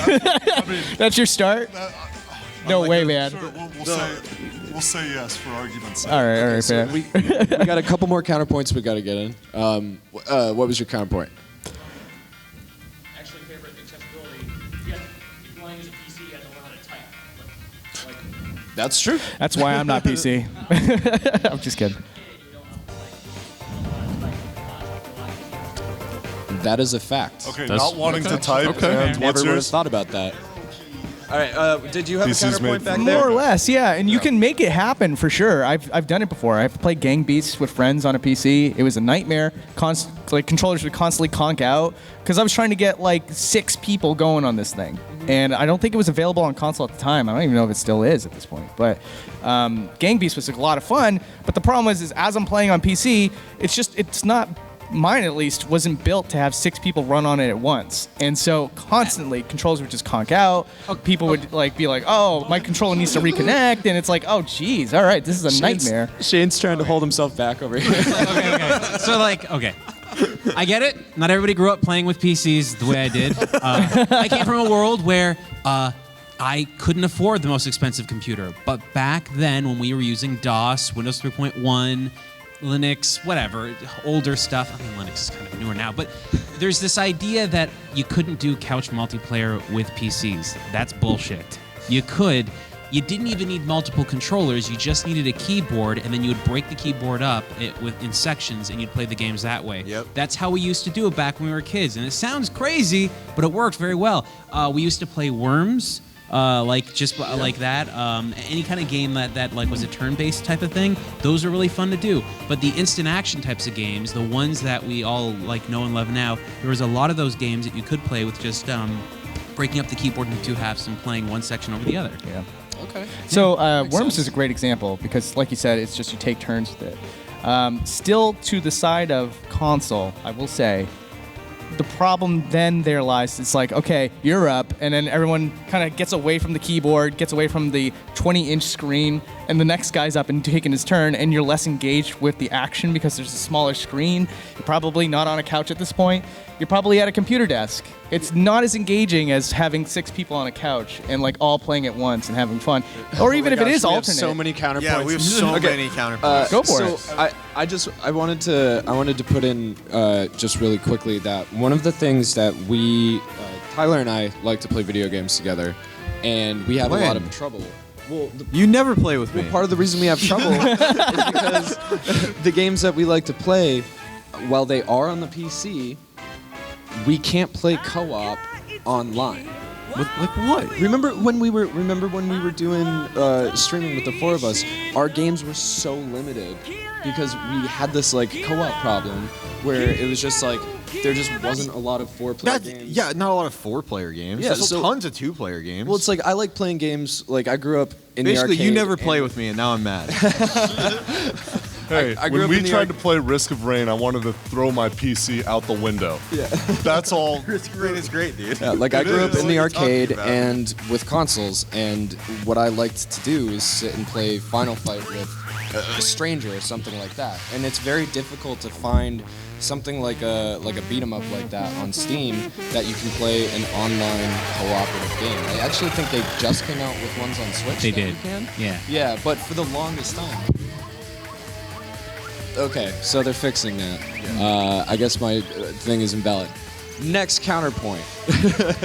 That's your start? No way, man. Sure, we'll say yes for argument's sake. All right, So man. we got a couple more counterpoints we got to get in. What was your counterpoint? Actually, favorite accessibility. Yeah, you're playing as a PC, you have to learn how to type. That's true. That's why I'm not PC. I'm just kidding. That is a fact. Okay, not wanting to type. Okay. And Never what's would have yours? thought about that. All right. Did you have PC's a counterpoint made back for there? More or less, yeah. And you can make it happen for sure. I've done it before. I've played Gang Beasts with friends on a PC. It was a nightmare. Controllers would constantly conk out because I was trying to get like 6 people going on this thing. And I don't think it was available on console at the time. I don't even know if it still is at this point. But Gang Beasts was a lot of fun. But the problem is as I'm playing on PC, it's not. Mine at least wasn't built to have 6 people run on it at once, and so constantly controllers would just conk out. People would be like, "Oh, my controller needs to reconnect," and it's like, "Oh, geez, all right, this is a nightmare." Shane's trying to hold himself back over here. Okay. So I get it. Not everybody grew up playing with PCs the way I did. I came from a world where I couldn't afford the most expensive computer, but back then when we were using DOS, Windows 3.1. Linux, whatever, older stuff. I mean, Linux is kind of newer now, but there's this idea that you couldn't do couch multiplayer with PCs. That's bullshit. You could. You didn't even need multiple controllers. You just needed a keyboard, and then you would break the keyboard up in sections, and you'd play the games that way. Yep. That's how we used to do it back when we were kids, and it sounds crazy, but it worked very well. We used to play Worms. Like that. Any kind of game that was a turn-based type of thing. Those are really fun to do. But the instant action types of games, the ones that we all know and love now, there was a lot of those games that you could play with just breaking up the keyboard into 2 halves and playing one section over the other. Yeah. Okay. So Worms is a great example because, like you said, it's just you take turns with it. Still to the side of console, I will say. The problem then there lies, it's like, okay, you're up, and then everyone kind of gets away from the keyboard, gets away from the 20-inch screen, and the next guy's up and taking his turn, and you're less engaged with the action because there's a smaller screen. You're probably not on a couch at this point. You're probably at a computer desk. It's not as engaging as having 6 people on a couch and all playing at once and having fun. Or even if it is alternate. We have so many counterpoints. Yeah, we have so many counterpoints. Go for it. So I wanted to put in just really quickly that one of the things that we Tyler and I like to play video games together, and we have a lot of trouble. Well, you never play with me. Well, part of the reason we have trouble is because the games that we like to play, while they are on the PC, we can't play co-op online. Like what? Remember when we were doing streaming with the 4 of us? Our games were so limited because we had this co-op problem where it was just there just wasn't a lot of 4-player games. Yeah, not a lot of 4-player games. Yeah, There's so tons of 2-player games. Well, it's I like playing games. I grew up in the arcade. Basically, you never play with me, and now I'm mad. Hey, I grew when up we in the tried to play Risk of Rain, I wanted to throw my PC out the window. Yeah. That's all. Risk of Rain is great, dude. Yeah, I grew up in the arcade and with consoles, and what I liked to do is sit and play Final Fight with a stranger or something like that. And it's very difficult to find something like a beat 'em up like that on Steam that you can play an online cooperative game. I actually think they just came out with ones on Switch. They that did. You can. Yeah. Yeah, but for the longest time. Okay, so they're fixing that. I guess my thing is invalid. Next counterpoint.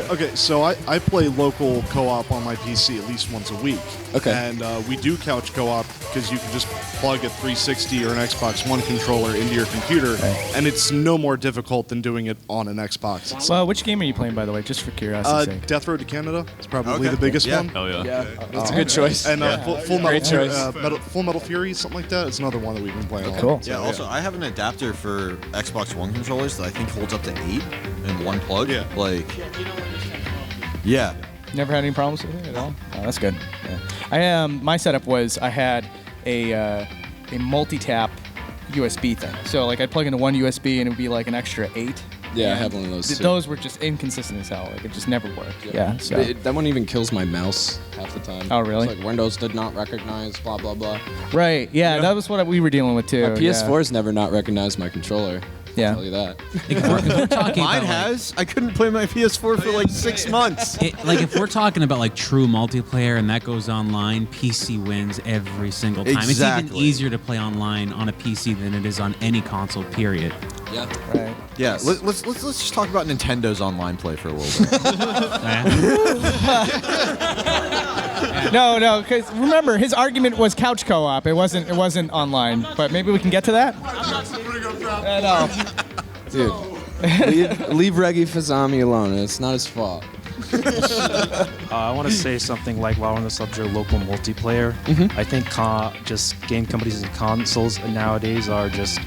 Okay, so I play local co-op on my PC at least once a week. Okay. And we do couch co-op because you can just plug a 360 or an Xbox One controller into your computer, and it's no more difficult than doing it on an Xbox itself. Well, which game are you playing, by the way, just for curiosity's sake? Death Road to Canada is probably the biggest one. Hell yeah. Yeah, that's a good choice. And Full Great choice. Full Metal Fury, something like that. It's another one that we've been playing a lot. Cool. Yeah, also, I have an adapter for Xbox One controllers that I think holds up to 8 in one plug. Yeah. Yeah. Never had any problems with it at all? Oh, that's good. Yeah. My setup was I had a multi-tap USB thing. So I'd plug into one USB and it would be an extra 8 Yeah, I have one of those, too. Those were just inconsistent as hell. Like it just never worked. Yeah. So. That one even kills my mouse half the time. Oh, really? It's like Windows did not recognize blah blah blah. Right. Yeah, that was what we were dealing with too. My PS4's never not recognized my controller. Yeah. I'll tell you that. Mine has. I couldn't play my PS4 for like 6 months. Like if we're talking about like true multiplayer and that goes online, PC wins every single time. It's even Exactly. easier to play online on a PC than it is on any console. Period. Yeah. Right. Yeah. Let's just talk about Nintendo's online play for a little bit. No, because remember his argument was couch co-op. It wasn't online. But maybe we can get to that. No. Dude, leave Reggie Fazami alone. It's not his fault. I want to say something like while on the subject of local multiplayer. I think just game companies and consoles nowadays are just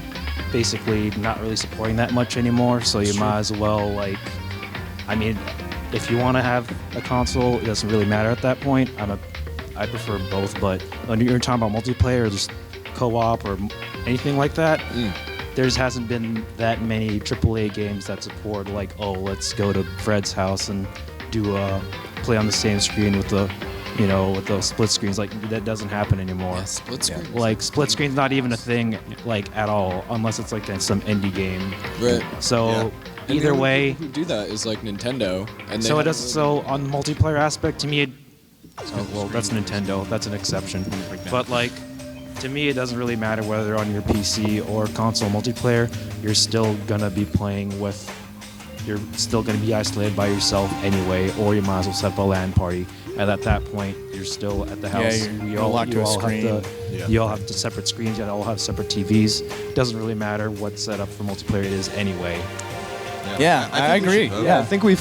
basically not really supporting that much anymore. So you might as well if you want to have a console, it doesn't really matter at that point. I prefer both, but when you're talking about multiplayer, just co-op or anything like that, there hasn't been that many AAA games that support let's go to Fred's house and do play on the same screen with the split screens. Like that doesn't happen anymore. Yeah, split screen. Like split screen's not even a thing at all, unless it's like some indie game. Right. So And either the only way, people who do that is like Nintendo. And they so it have does. So on the multiplayer aspect, to me, that's Nintendo. That's an exception. But to me, it doesn't really matter whether on your PC or console multiplayer. You're still gonna be playing with. You're still gonna be isolated by yourself anyway, or you might as well set up a LAN party. And at that point, you're still at the house. you're locked to a screen. You all have separate screens. You all have separate TVs. It doesn't really matter what setup for multiplayer it is anyway. Yeah, I agree. Yeah, I think we've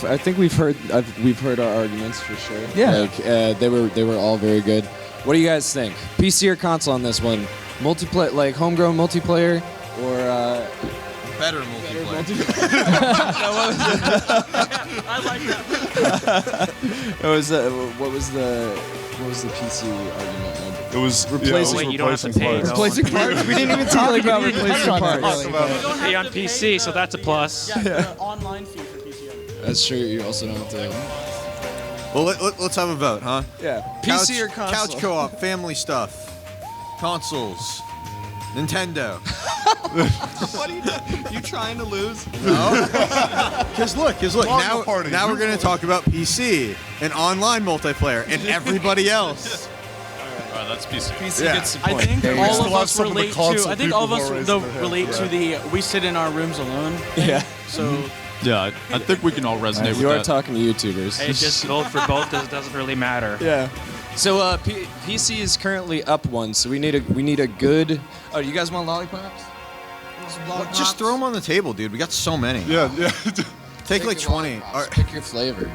heard our arguments for sure. Yeah. They were all very good. What do you guys think? PC or console on this one? Multiplayer, like homegrown multiplayer, or better multiplayer? I like that. What was the PC argument? It was Wait, you don't have to pay. Replacing parts? We didn't even talk about replacing parts. You don't pay on PC, so that's a plus. Yeah, the online fee for PC. That's true. You also don't have to. Well, let's have a vote, huh? Yeah. Couch, PC or console? Couch co-op, family stuff, consoles, Nintendo. What are you doing? You trying to lose? No. Because look. Mario Party. Now we're going to talk about PC and online multiplayer and everybody else. All right, that's PC. PC Yeah. gets the I point. think You all still of have us some of the relate to. console I think all of people us who are raising their relate hand. to the we sit in our rooms alone. Yeah. So Yeah, I think we can all resonate with You are that. talking to YouTubers. It's just vote for both because it doesn't really matter. Yeah. So PC is currently up one. So we need a good. Oh, you guys want lollipops? Just throw them on the table, dude. We got so many. Yeah. Take like 20. Lollipops. All right. Pick your flavor.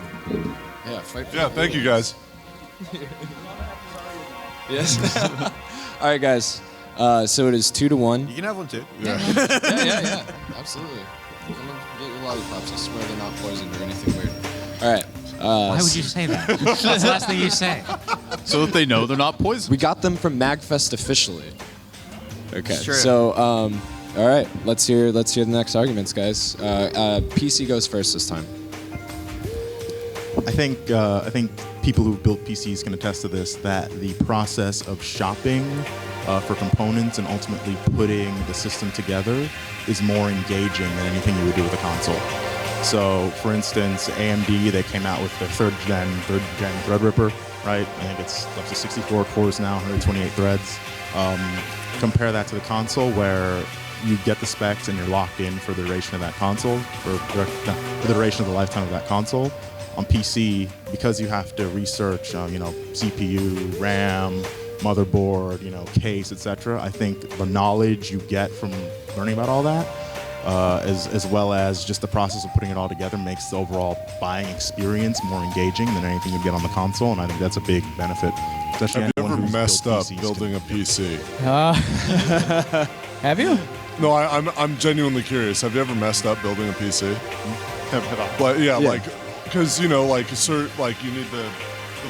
Yeah. Fight for Yeah, the thank you flavor. guys. Yes. All right, guys. So it is 2-1. You can have one too. Yeah. Yeah. Absolutely. Come and get your lollipops. I swear they're not poisoned or anything weird. All right. Why would you say that? That's the last thing you say. So that they know they're not poisoned. We got them from MAGFest officially. Okay. Sure. So, all right. Let's hear the next arguments, guys. PC goes first this time. I think people who built PCs can attest to this, that the process of shopping for components and ultimately putting the system together is more engaging than anything you would do with a console. So, for instance, AMD, they came out with their third gen Threadripper, right? I think it's up to 64 cores now, 128 threads. Compare that to the console where you get the specs and you're locked in for the duration of that console, for the duration of the lifetime of that console. On PC, because you have to research, CPU, RAM, motherboard, case, etc. I think the knowledge you get from learning about all that, as well as just the process of putting it all together, makes the overall buying experience more engaging than anything you get on the console, and I think that's a big benefit. Especially Have you anyone ever who's messed built up PCs building a PC? Have you? No, I'm genuinely curious. Have you ever messed up building a PC? But yeah. Because you need the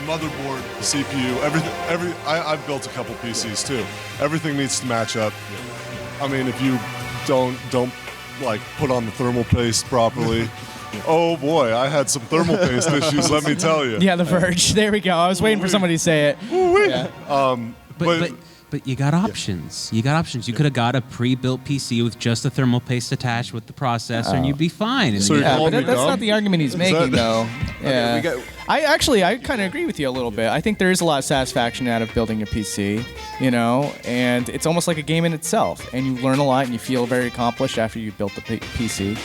motherboard, the CPU, everything. I've built a couple PCs too. Everything needs to match up. I mean, if you don't like put on the thermal paste properly. Oh boy, I had some thermal paste issues, let me tell you. Yeah, The Verge. There we go. I was waiting for somebody to say it. Yeah. But you got options. You got options. You could have got a pre-built PC with just the thermal paste attached with the processor, and you'd be fine. And That's not the argument he's making, though. Yeah. Okay, I kind of agree with you a little bit. I think there is a lot of satisfaction out of building a PC, and it's almost like a game in itself. And you learn a lot, and you feel very accomplished after you built the PC.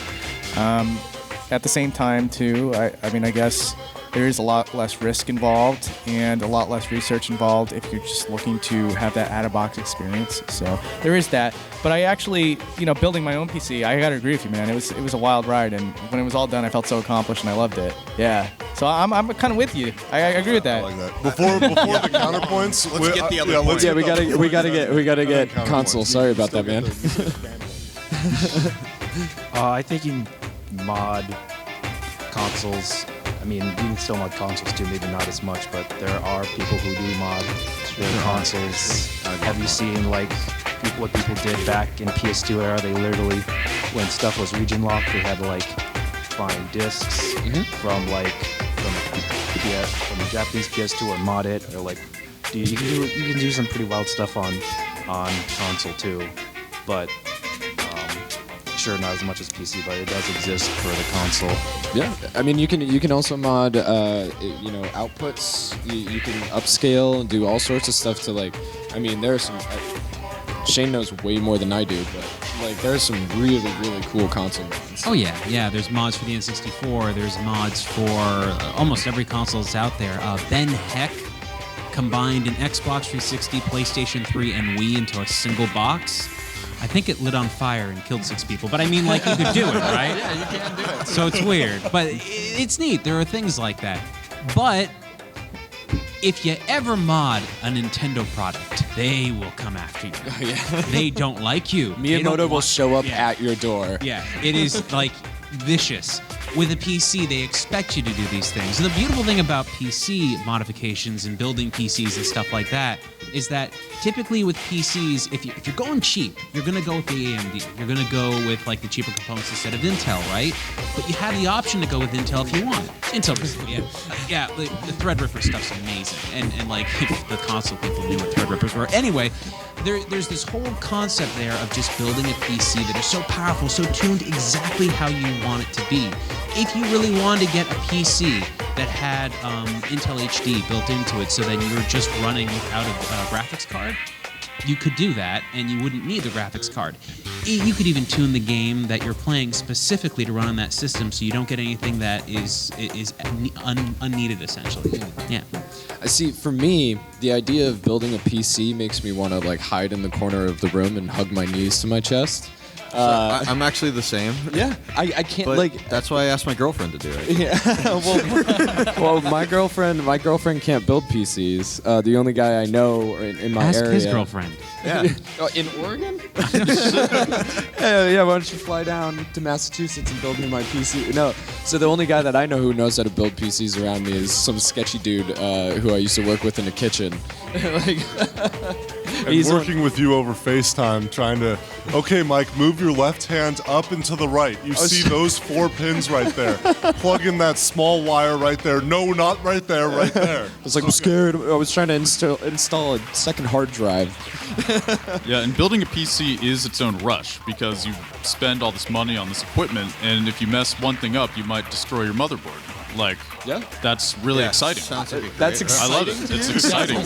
At the same time, too, I guess there is a lot less risk involved and a lot less research involved if you're just looking to have that out-of-box experience. So there is that. But I actually, building my own PC, I gotta agree with you, man. It was a wild ride, and when it was all done, I felt so accomplished and I loved it. Yeah. So I'm kind of with you. I agree with that. I like that. Before the counterpoints, let's get the other point. Yeah, we gotta get console. Sorry about that, man. I think you mod consoles. I mean, you can still mod consoles too, maybe not as much, but there are people who do mod their consoles. Have you seen what people did back in PS2 era? They literally, when stuff was region locked, they had to find discs from the Japanese PS2 or mod it, or you can do some pretty wild stuff on console too, but. Sure, not as much as PC, but it does exist for the console. Yeah, I mean, you can also mod, outputs. You can upscale and do all sorts of stuff to there are some. Shane knows way more than I do, but there are some really, really cool console mods. Oh yeah. There's mods for the N64. There's mods for almost every console that's out there. Ben Heck combined an Xbox 360, PlayStation 3, and Wii into a single box. I think it lit on fire and killed 6 people, but I mean, you could do it, right? Yeah, you can do it. So it's weird, but it's neat. There are things like that. But if you ever mod a Nintendo product, they will come after you. Oh, yeah. They don't like you. Miyamoto will show up at your door. Yeah, it is vicious. With a PC, they expect you to do these things. And the beautiful thing about PC modifications and building PCs and stuff like that is that typically with PCs, if you're going cheap, you're going to go with the AMD. You're going to go with the cheaper components instead of Intel, right? But you have the option to go with Intel if you want. Intel, yeah, the Threadripper stuff's amazing. And if the console people knew what Threadrippers were. Anyway, there's this whole concept there of just building a PC that is so powerful, so tuned exactly how you want it to be. If you really wanted to get a PC that had Intel HD built into it so then you were just running without a graphics card, you could do that and you wouldn't need the graphics card. You could even tune the game that you're playing specifically to run on that system so you don't get anything that is unneeded, essentially. Yeah. I see, for me, the idea of building a PC makes me want to hide in the corner of the room and hug my knees to my chest. I'm actually the same. Yeah, I can't but that's why I asked my girlfriend to do it. Yeah, well, my girlfriend can't build PCs. The only guy I know in my area. Ask his girlfriend. Yeah. In Oregon? Yeah, why don't you fly down to Massachusetts and build me my PC? No, so the only guy that I know who knows how to build PCs around me is some sketchy dude who I used to work with in the kitchen. And working with you over FaceTime, trying to, okay, Mike, move your left hand up and to the right. You see those 4 pins right there. Plug in that small wire right there. No, not right there, right there. I was I'm scared. I was trying to install a second hard drive. Yeah, and building a PC is its own rush because you spend all this money on this equipment, and if you mess one thing up, you might destroy your motherboard. Yeah, that's really exciting. That's exciting. I love it. It's exciting.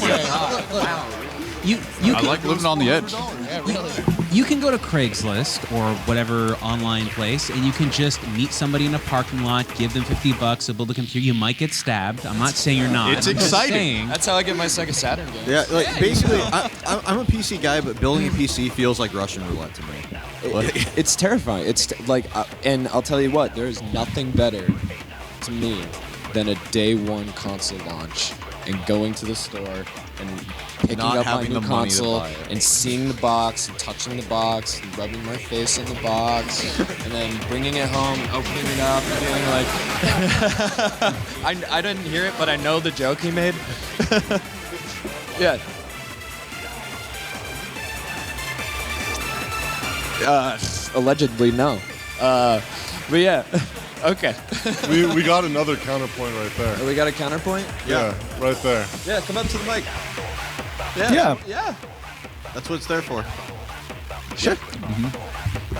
I like living on the edge. You can go to Craigslist or whatever online place, and you can just meet somebody in a parking lot, give them $50 to build a computer. You might get stabbed. I'm not saying you're not. It's exciting. That's how I get my Sega Saturn games. Yeah, basically, I'm a PC guy, but building a PC feels like Russian roulette to me. It's terrifying. It's and I'll tell you what, there is nothing better to me than a day one console launch and going to the store and picking up my new console and seeing the box and touching the box and rubbing my face on the box and then bringing it home, opening it up and feeling I didn't hear it, but I know the joke he made. Yeah. Allegedly, no. But yeah, okay. we got another counterpoint right there. We got a counterpoint? Yeah, right there. Yeah, come up to the mic. Yeah. That's what it's there for. Sure.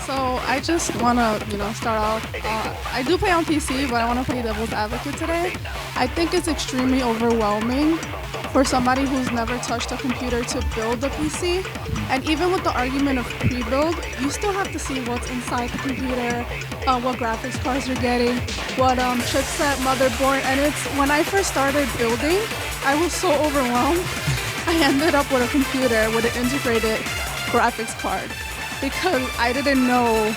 So I just want to, start off. I do play on PC, but I want to play devil's advocate today. I think it's extremely overwhelming for somebody who's never touched a computer to build a PC. And even with the argument of pre-build, you still have to see what's inside the computer, what graphics cards you're getting, what chipset, motherboard. And it's when I first started building, I was so overwhelmed. I ended up with a computer with an integrated graphics card because I didn't know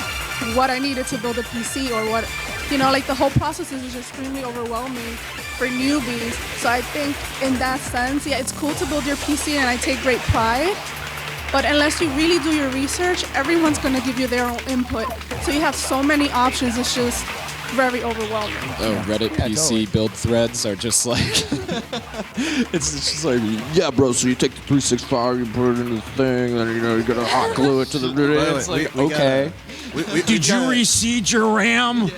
what I needed to build a PC or what, the whole process is just extremely overwhelming for newbies. So I think in that sense, yeah, it's cool to build your PC and I take great pride. But unless you really do your research, everyone's going to give you their own input. So you have so many options, it's just very overwhelming. Oh, Reddit PC build threads are just like, it's just like, yeah, bro, so you take the 365, you put it in the thing, and you're going to hot glue it to the... It's like, okay. Did you reseed your RAM?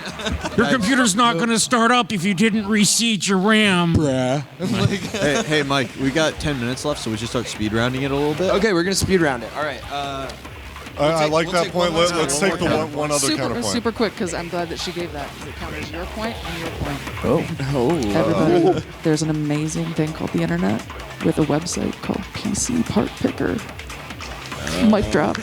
Your computer's not going to start up if you didn't reseed your RAM. Bruh. hey, Mike, we got 10 minutes left, so we should start speed rounding it a little bit. Okay, we're going to speed round it. All right. I like that point. Let's take the one other counterpoint. Super quick, because I'm glad that she gave that. Because it counters your point and your point. Oh. Everybody, there's an amazing thing called the internet with a website called PC Part Picker. Mic drop.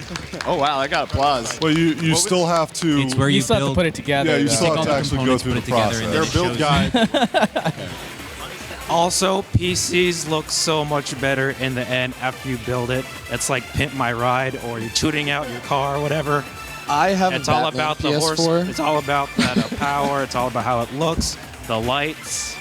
Oh, wow, I got applause. Well, you still have to... It's where you still have to put it together. Yeah, you though. still have to actually go through the process. Their build guide. Also, PCs look so much better in the end after you build it. It's like Pimp My Ride, or you're tuning out your car, or whatever. I have It's all about the horse. It's all about that power. It's all about how it looks, the lights.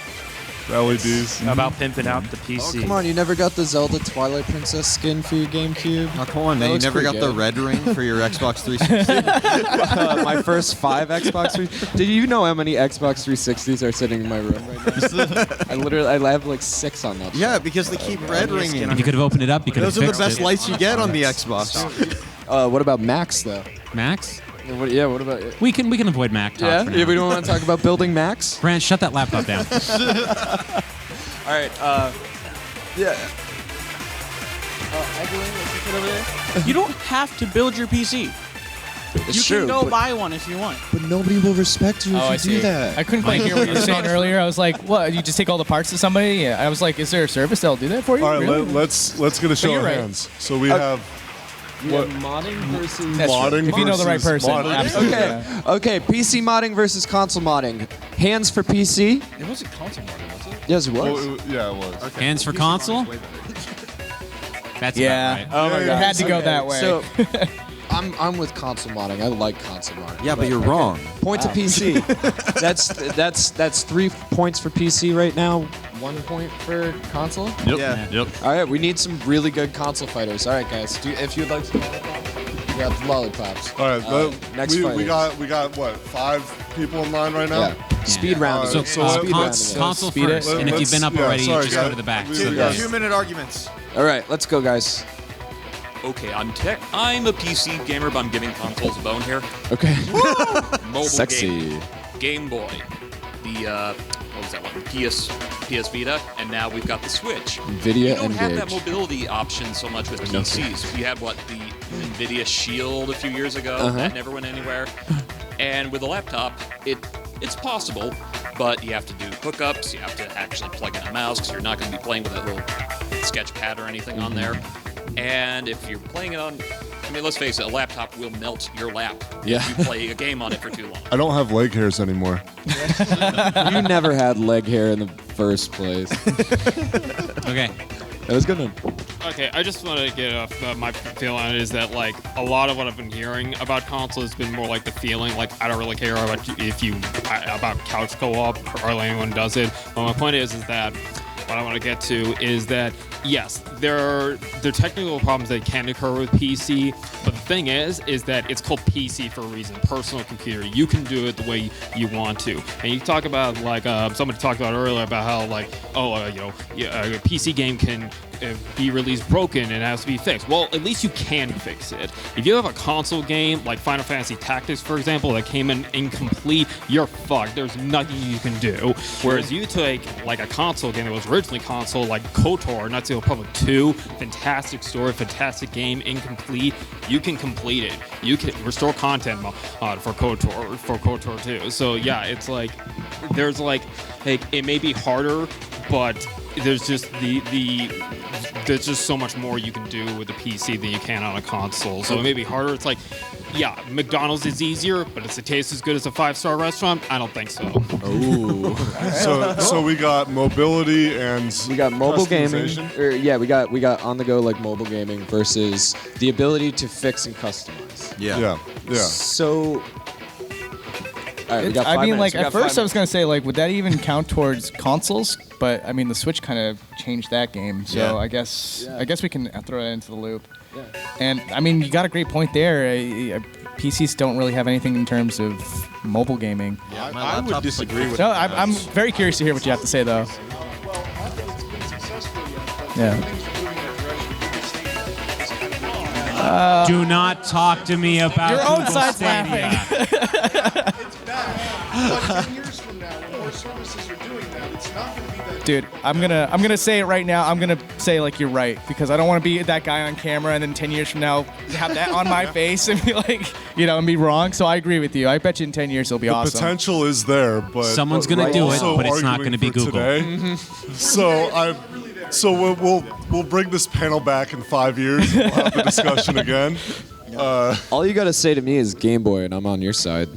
LEDs. About pimping out the PC. Oh, come on, you never got the Zelda Twilight Princess skin for your GameCube? Oh, come on, man. You never got the red ring for your Xbox 360? My first 5 Xbox 360s. Do you know how many Xbox 360s are sitting in my room right now? I have like 6 on that. Yeah, because they keep red ringing. You could have opened it up. You could have Those are the fixed best it. lights you get on the Xbox. What about Macs, though? Macs? What about it? We can avoid Mac talk. For now. Yeah, we don't want to talk about building Macs? Grant, shut that laptop down. All right, yeah. You don't have to build your PC. It's you true, can go but- buy one if you want. But nobody will respect you I if you do see. that. I couldn't quite hear what you were saying earlier. I was like, what? You just take all the parts to somebody? Yeah. I was like, is there a service that'll do that for you? All right, Really? let's get a show you're of right. hands. So we have... What? Modding versus... That's true. Modding If you know the right versus person, modding. absolutely. Okay, okay. PC modding versus console modding. Hands for PC. It wasn't console modding, was it? Yes, it was. Well, yeah, it was. Okay. Hands for console? That's Yeah. about right. Oh my It god. had to go that way. So, I'm with console modding. I like console modding. Yeah, but you're wrong. Point to PC. That's 3 points for PC right now. 1 point for console. Yep. Yeah. Yep. All right, we need some really good console fighters. All right, guys. If you'd like to, you got the lollipops. All right, next we fighter. got what, 5 people in line right now? Yeah. Speed round. So, speed let's- rounding. Console speed it. first, and if you've been up Yeah, already, sorry, just guys. go to the back. We- So we- that- 2-minute arguments. All right, let's go, guys. Okay, I'm a PC gamer, but I'm giving consoles a bone here. Okay. Mobile Sexy. Game Boy, the what was that one? PS Vita, and now we've got the Switch. Nvidia You don't have that Engage. mobility option so much with PCs. We had the Nvidia Shield a few years ago that never went anywhere, and with a laptop, it's possible, but you have to do hookups. You have to actually plug in a mouse because you're not going to be playing with that little sketch pad or anything on there. And if you're playing it on, I mean, let's face it, a laptop will melt your lap Yeah. if you play a game on it for too long. I don't have leg hairs anymore. You never had leg hair in the first place. Okay. That was good one. Okay, I just want to get my feel on it is that like a lot of what I've been hearing about console has been more like the feeling like I don't really care about about couch co-op or anyone does it. But my point is that what I want to get to is that yes, there are technical problems that can occur with PC, but the thing is that it's called PC for a reason, personal computer. You can do it the way you want to. And you talk about, like, somebody talked about earlier about how, like, a PC game can be released broken and it has to be fixed. Well, at least you can fix it. If you have a console game like Final Fantasy Tactics, for example, that came in incomplete, you're fucked. There's nothing you can do. Whereas you take like a console game that was originally console, like KOTOR, Knights of the Republic 2, fantastic story, fantastic game, incomplete. You can complete it. You can restore content for KOTOR 2. So yeah, it's like there's like it may be harder, but there's just there's just so much more you can do with the PC than you can on a console. So it may be harder. It's like, yeah, McDonald's is easier, but does it taste as good as a 5-star restaurant? I don't think so. Oh. So we got mobility and we got mobile gaming. customization. We got on the go like mobile gaming versus the ability to fix and customize. Yeah. So. All right, we got 5 I mean, minutes. like, at first I was going to say, like, would that even count towards consoles? But, I mean, the Switch kind of changed that game. So Yeah. I guess we can throw that into the loop. Yeah. And, I mean, you got a great point there. PCs don't really have anything in terms of mobile gaming. Yeah, I would disagree with No, that. I'm very curious to hear what you have to say, though. Yeah. Do not talk to me about Your own Google side's Stadia. But 10 years from now, when more services are doing that, it's not going to be that. Dude, I'm gonna say it right now. I'm gonna say, like, you're right, because I don't want to be that guy on camera and then 10 years from now have that on my face and be like, and be wrong. So I agree with you. I bet you in 10 years it'll be The awesome. potential is there, but Someone's gonna do it, also but it's not arguing gonna be for Google. Today. So we'll bring this panel back in 5 years. And we'll have the discussion again. All you gotta say to me is Game Boy, and I'm on your side.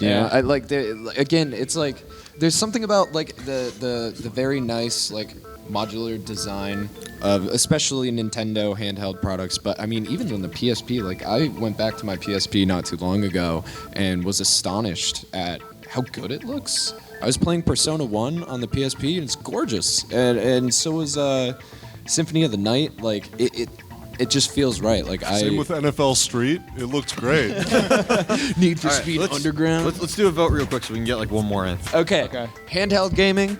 Yeah. I like again. It's like there's something about like the very nice like modular design of especially Nintendo handheld products. But I mean, even on the PSP, like I went back to my PSP not too long ago and was astonished at how good it looks. I was playing Persona 1 on the PSP and it's gorgeous, and so was Symphony of the Night. Like it just feels right. Like Same with NFL Street. It looked great. Need for All right, Speed let's- Underground. Let's do a vote real quick so we can get like one more in. Okay. Handheld gaming.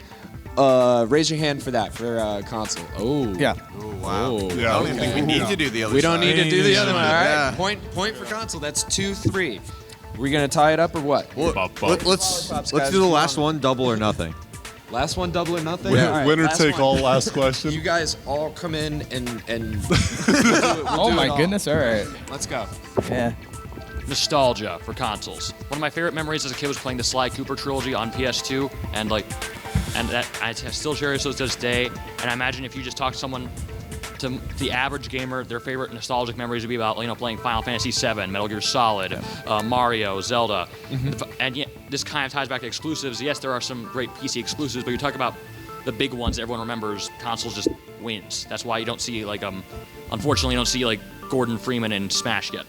Raise your hand for that for console. Oh. Yeah. Oh wow. Yeah, I don't even think we need to do the other We don't side. need to do the other one. All right. Yeah. Point for console. That's 2-3. We gonna tie it up or what? Well, let's do the last one, double or nothing. Last one, double or nothing. Win- All right, winner last take one. all. Last question. You guys all come in and Oh my goodness! All right. Let's go. Yeah. Nostalgia for consoles. One of my favorite memories as a kid was playing the Sly Cooper trilogy on PS2, and that I still cherish those to this day. And I imagine if you just talk to someone, to the average gamer, their favorite nostalgic memories would be about playing Final Fantasy VII, Metal Gear Solid, Mario, Zelda, and yeah, this kind of ties back to exclusives. Yes, there are some great PC exclusives, but you talk about the big ones that everyone remembers. Consoles just wins. That's why you don't see unfortunately, you don't see Gordon Freeman in Smash yet.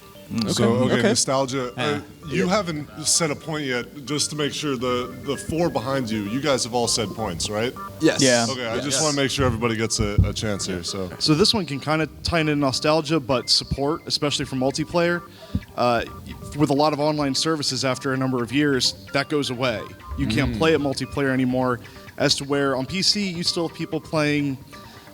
So nostalgia. You haven't said a point yet. Just to make sure the four behind you, you guys have all said points, right? Yes. Yeah. Okay. I just want to make sure everybody gets a chance here. So this one can kind of tie into nostalgia, but support, especially for multiplayer. With a lot of online services, after a number of years, that goes away. You can't play it multiplayer anymore. As to where on PC, you still have people playing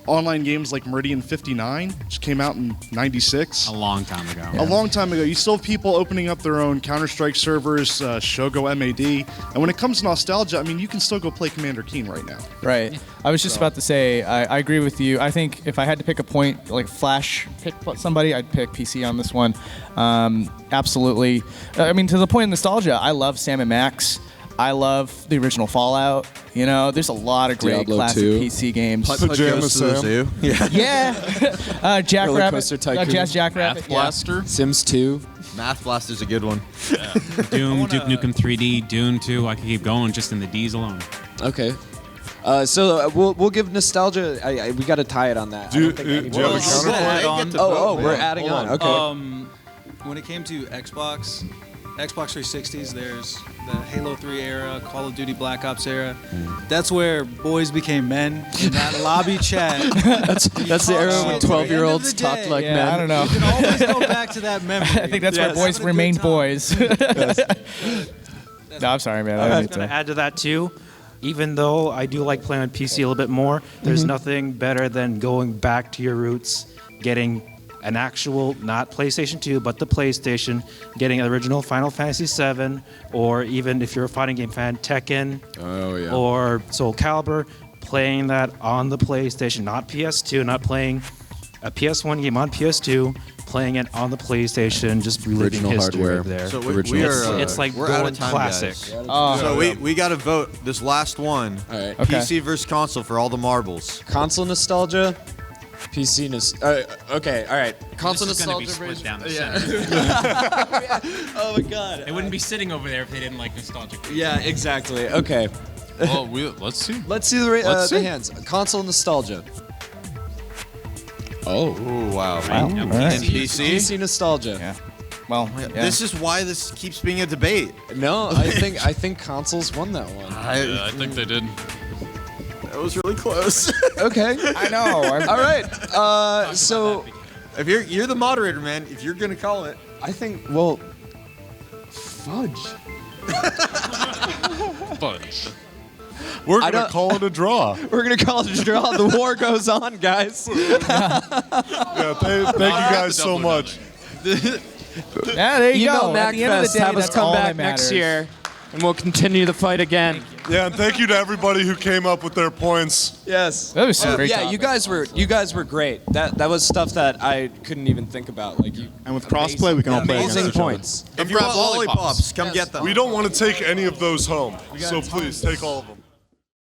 online games like Meridian 59, which came out in '96. A long time ago. A long time ago. You still have people opening up their own Counter-Strike servers, Shogo MAD. And when it comes to nostalgia, I mean, you can still go play Commander Keen right now. Right. I was just about to say, I agree with you. I think if I had to pick a point, like Flash, pick somebody, I'd pick PC on this one. Absolutely. I mean, to the point of nostalgia, I love Sam & Max. I love the original Fallout. There's a lot of great Diablo classic 2. PC games. Pajama Sam. Yeah. Jackrabbit. Roller Coaster Tycoon. Jazz Jackrabbit. Math Blaster. Sims 2. Math Blaster's a good one. Doom, Duke Nukem 3D, Dune 2. I could keep going just in the D's alone. Okay. So we'll give nostalgia. We got to tie it on that. Do you I don't think have a anybody- counterpoint? We're adding on. Okay. When it came to Xbox, Xbox 360s, there's the Halo 3 era, Call of Duty Black Ops era. That's where boys became men. In that lobby chat. That's the era when 12-year-olds talked like men. I don't know. You can always go back to that memory. I think that's where boys remain boys. No, I'm sorry, man. I was going to add to that too. Even though I do like playing on PC a little bit more, there's nothing better than going back to your roots, getting an actual, not PlayStation 2, but the PlayStation, getting original Final Fantasy VII, or even if you're a fighting game fan, Tekken, or Soul Calibur, playing that on the PlayStation, not PS2, not playing a PS1 game on PS2, playing it on the PlayStation, just reliving Original history hardware. right there. So we are, it's like we're out going of time, classic. guys. So we got to vote this last one. All right. PC versus console for all the marbles. Console nostalgia, PC okay, all right. Console This is gonna be nostalgia. split down the Yeah. center. Oh my god. They wouldn't be sitting over there if they didn't like nostalgic. Yeah, exactly. Okay. Well, let's see. Let's see the hands. Console nostalgia. Oh. Ooh, wow. Wow. And All right. PC? PC nostalgia. Yeah. Well, This is why this keeps being a debate. No, I think consoles won that one. Yeah, I think they did. That was really close. Okay. I know. All right. So if you're the moderator, man, if you're gonna call it, I think fudge. Fudge. We're going to call it a draw. We're going to call it a draw. The war goes on, guys. Yeah, thank you guys so much. Yeah, there you go. At the end of the MAGFest, day, have us that's come all that back next matters. year, and we'll continue the fight again. Yeah, and thank you to everybody who came up with their points. Yes. That was some great Yeah, topics. you guys were great. That was stuff that I couldn't even think about. Like you. And with crossplay, we can all play against amazing each other. points. if you want lollipops, come get them. We don't want to take any of those home, so please take all of them.